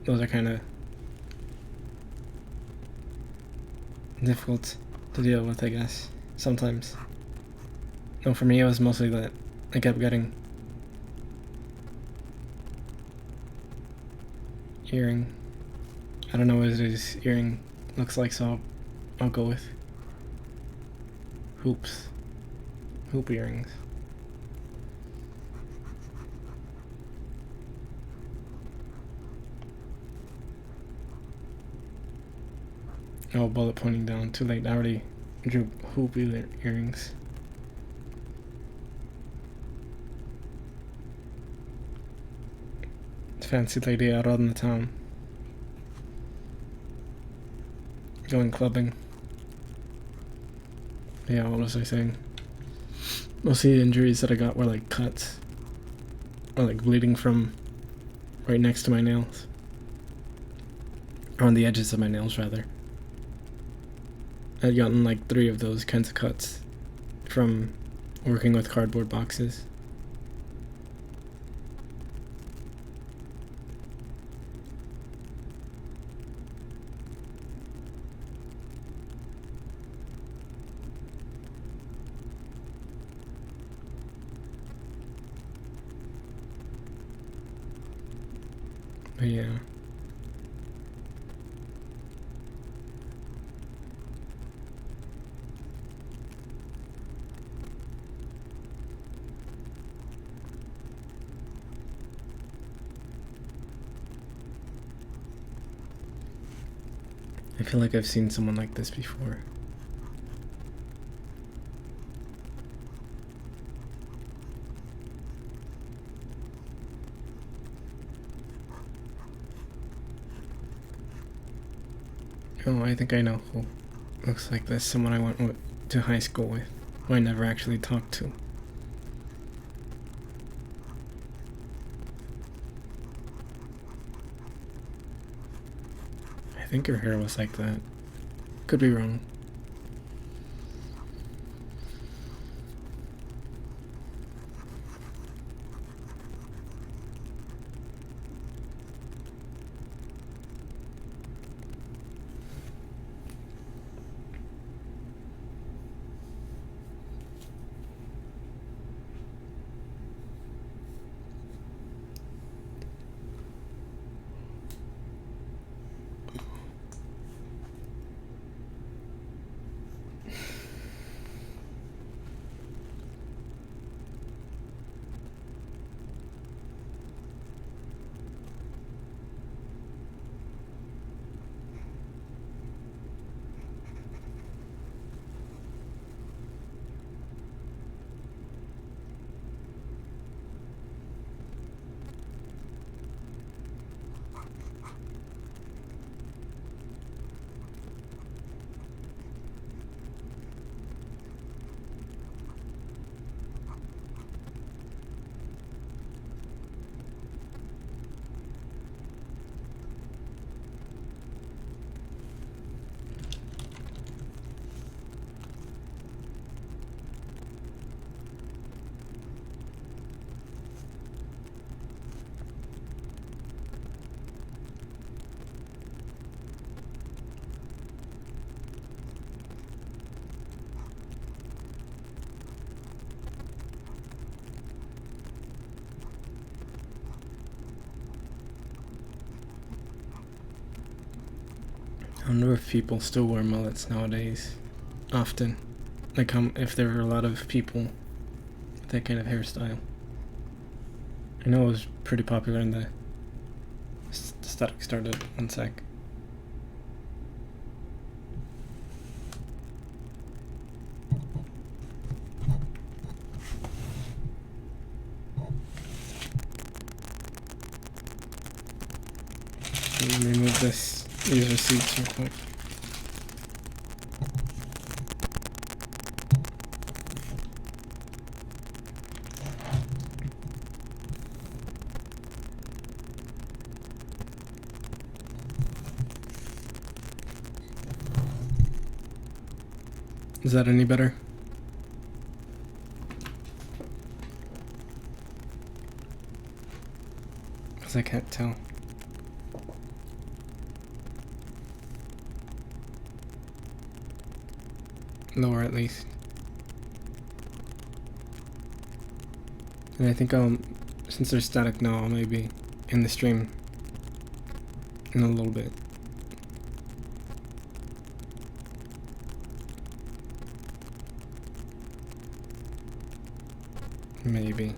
Those are kind of difficult to deal with, I guess. Sometimes. No, for me it was mostly that I kept getting earring. I don't know what his earring looks like, so I'll go with hoops. Hoop earrings. Oh, bullet pointing down. Too late. I already drew hoop earrings. Fancy lady out on the town. Going clubbing. Yeah, what was I saying? Most of the injuries that I got were like cuts. Or like bleeding from right next to my nails. Or on the edges of my nails, rather. I'd gotten like 3 of those kinds of cuts from working with cardboard boxes. But yeah. I feel like I've seen someone like this before. Oh, I think I know who looks like this. Someone I went to high school with, who I never actually talked to. I think her hair was like that. Could be wrong. wonder if people still wear mullets nowadays. Often. Like if there are a lot of people with that kind of hairstyle. I know it was pretty popular in the static started. One sec. Let me remove these receipts real quick. Is that any better? Because I can't tell. Lower at least. And I think since they're static now, I'll maybe end the stream in a little bit. Maybe.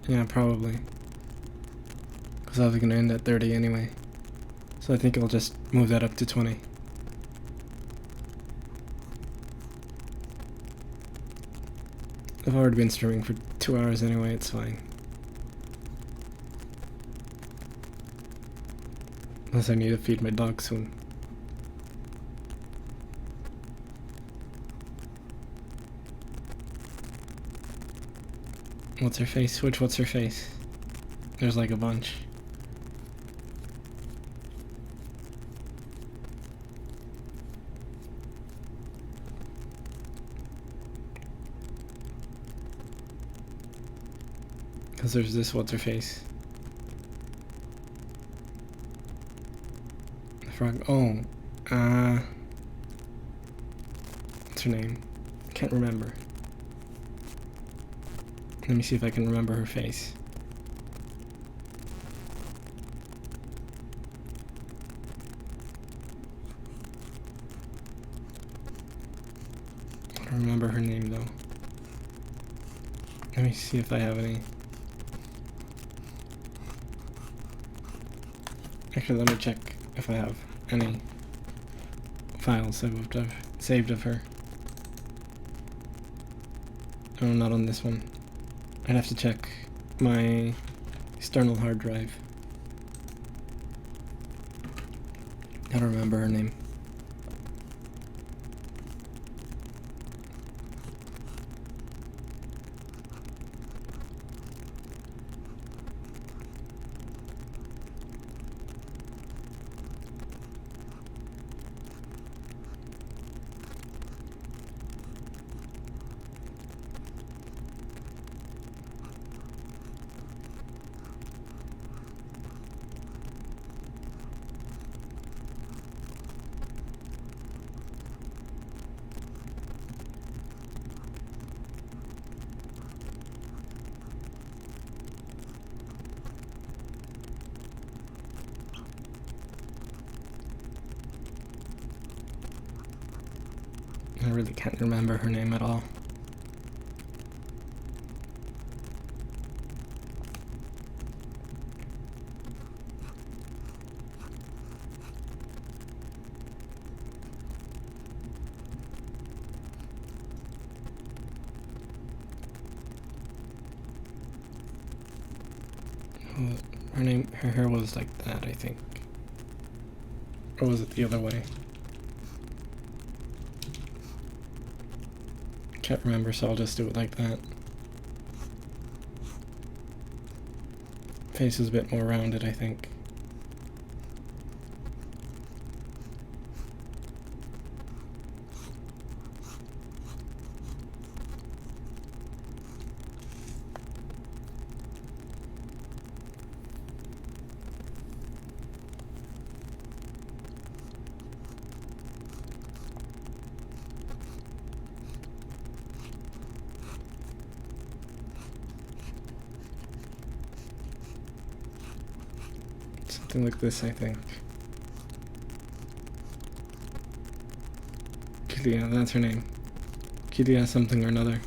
Yeah, probably. Because I was going to end at 30 anyway. So I think I'll just move that up to 20. I've already been streaming for 2 hours anyway, it's fine. Unless I need to feed my dog soon. What's her face? What's her face? There's like a bunch. Because there's this what's her face. The frog. Oh. What's her name? Can't remember. Let me see if I can remember her face. I don't remember her name though. Let me see if I have any. Actually, let me check if I have any files saved of her. Oh, not on this one. I'd have to check my external hard drive. I don't remember her name. I really can't remember her name at all. Her hair was like that, I think. Or was it the other way? Can't remember, so I'll just do it like that. Face is a bit more rounded, I think. Something like this, I think. Kilia, that's her name. Kilia something or another.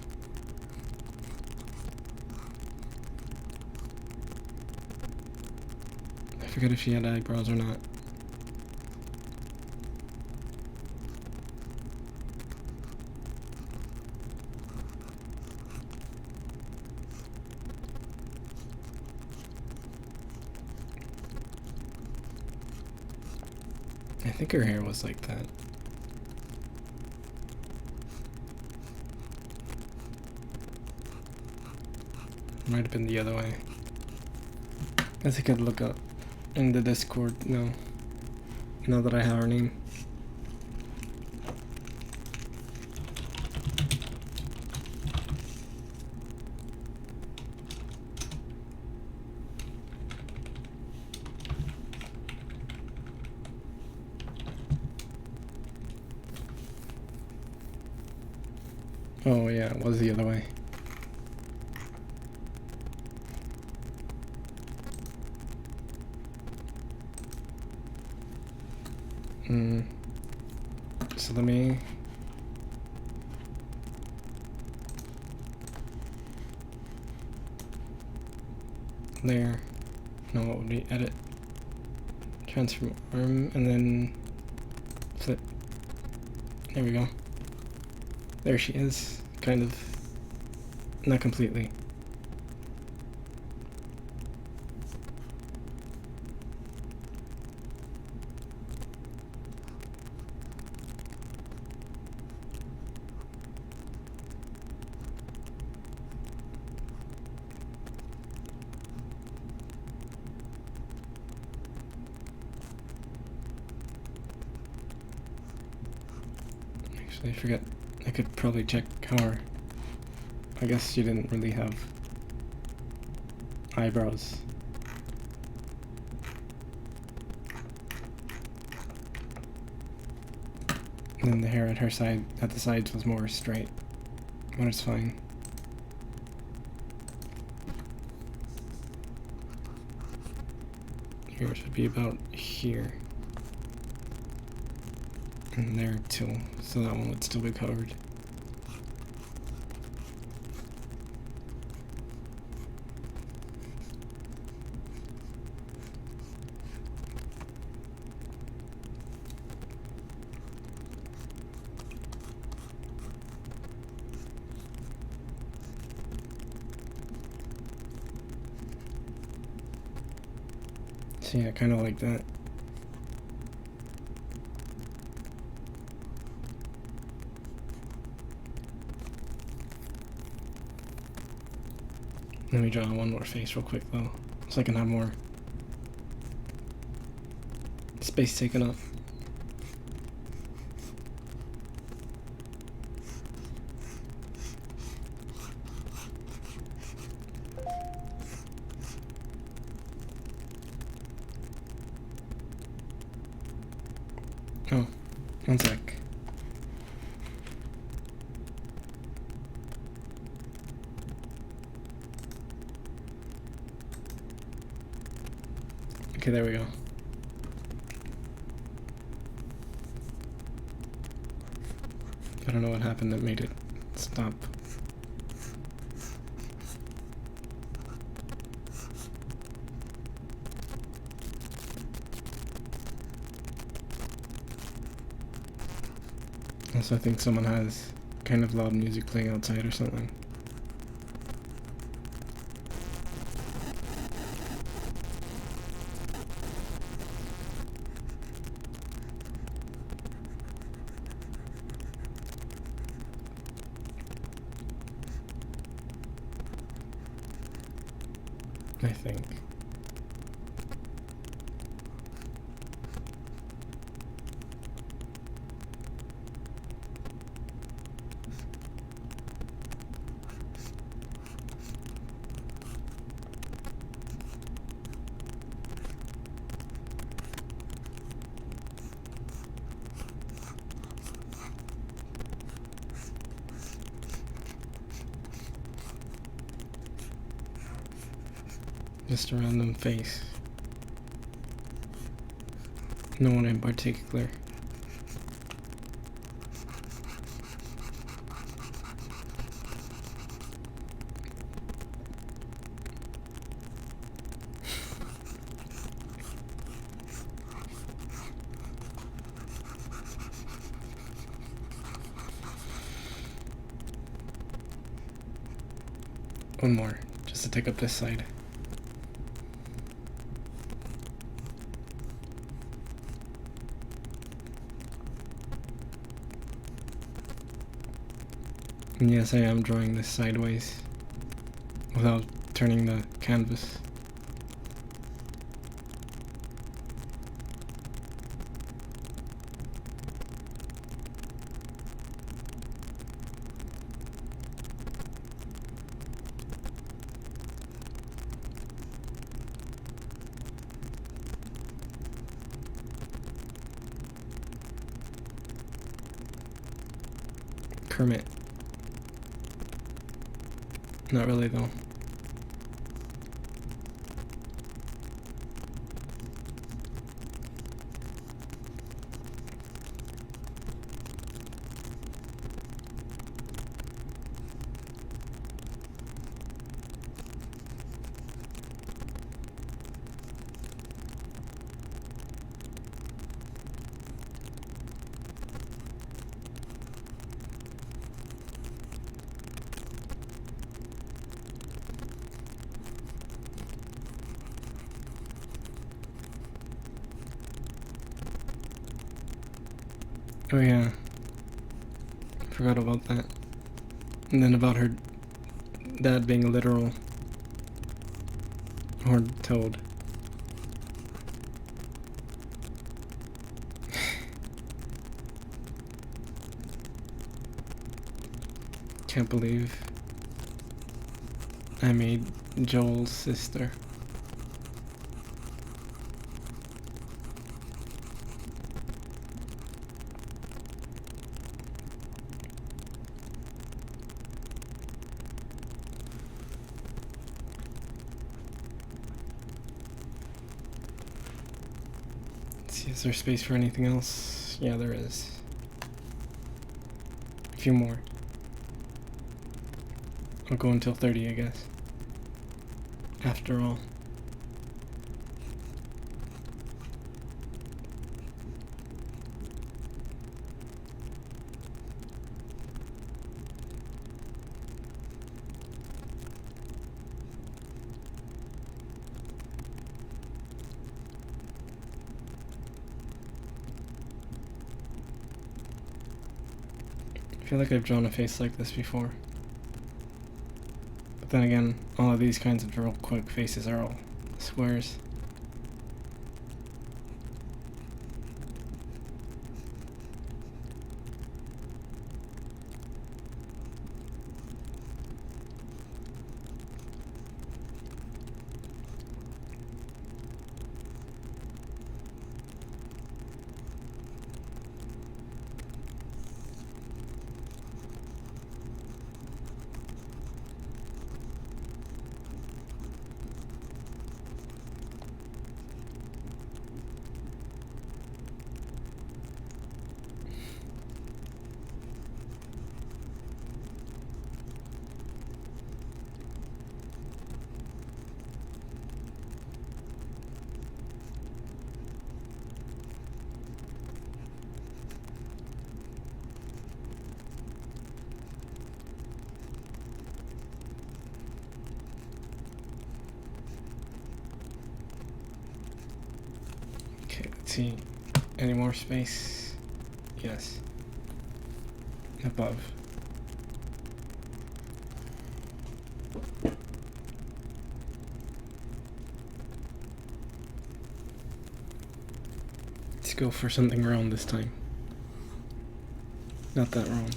I forget if she had eyebrows or not. I think her hair was like that. Might have been the other way. Guess I could look up in the Discord now that I have her name. Oh yeah, it was the other way. So let me... There. No, what would be edit? Transform arm and then flip. There we go. There she is. Kind of. Not completely. Actually, I forget. I could probably check her. I guess she didn't really have eyebrows. And then the hair at her side, at the sides, was more straight, but it's fine. Here should be about here. And there too, so that one would still be covered. So yeah, kind of like that. Let me draw one more face real quick though, so I can have more space taken up. Oh, one sec. Okay, there we go. I don't know what happened that made it stop. Also, I think someone has kind of loud music playing outside or something. I think. Just a random face. No one in particular. One more, just to take up this side. And yes, I am drawing this sideways without turning the canvas. Kermit. Not really though. Oh yeah, forgot about that. And then about her dad being a literal horned toad. Can't believe I made Joel's sister. See, is there space for anything else? Yeah, there is. A few more. I'll go until 30, I guess. After all. I feel like I've drawn a face like this before. But then again, all of these kinds of real quick faces are all squares. Okay, let's see. Any more space? Yes. Above. Let's go for something round this time. Not that round.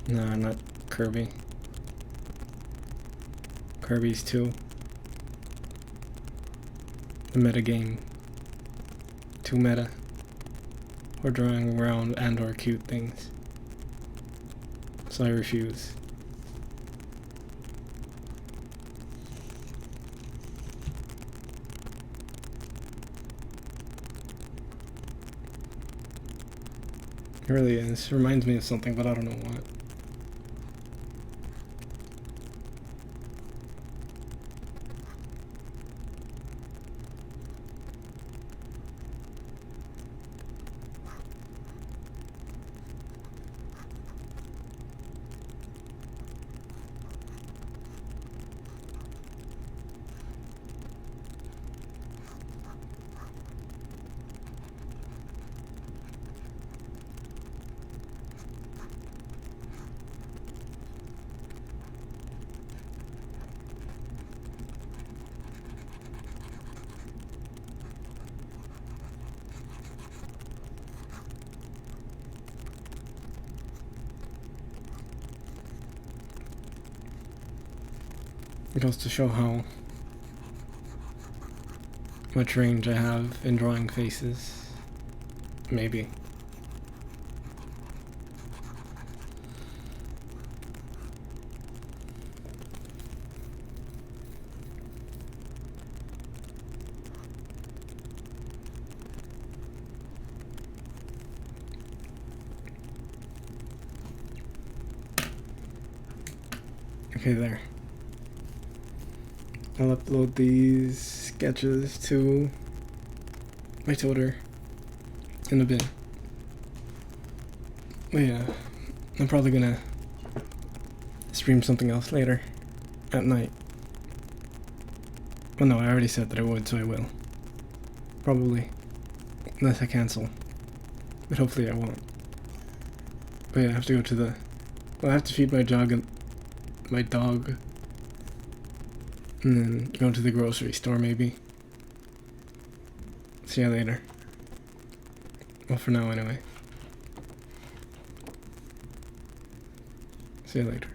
Nah, not Kirby. Kirby's too. The meta game. Too meta. We're drawing round and or cute things. So I refuse. It really is. Reminds me of something, but I don't know what. It goes to show how much range I have in drawing faces. Maybe. Okay, there. I'll upload these sketches to my Twitter in a bit. But yeah, I'm probably gonna stream something else later at night. Well, no, I already said that I would, so I will. Probably. Unless I cancel. But hopefully I won't. But yeah, I have to go to the... Well, I have to feed my dog and then go to the grocery store, maybe. See you later. Well, for now, anyway. See you later.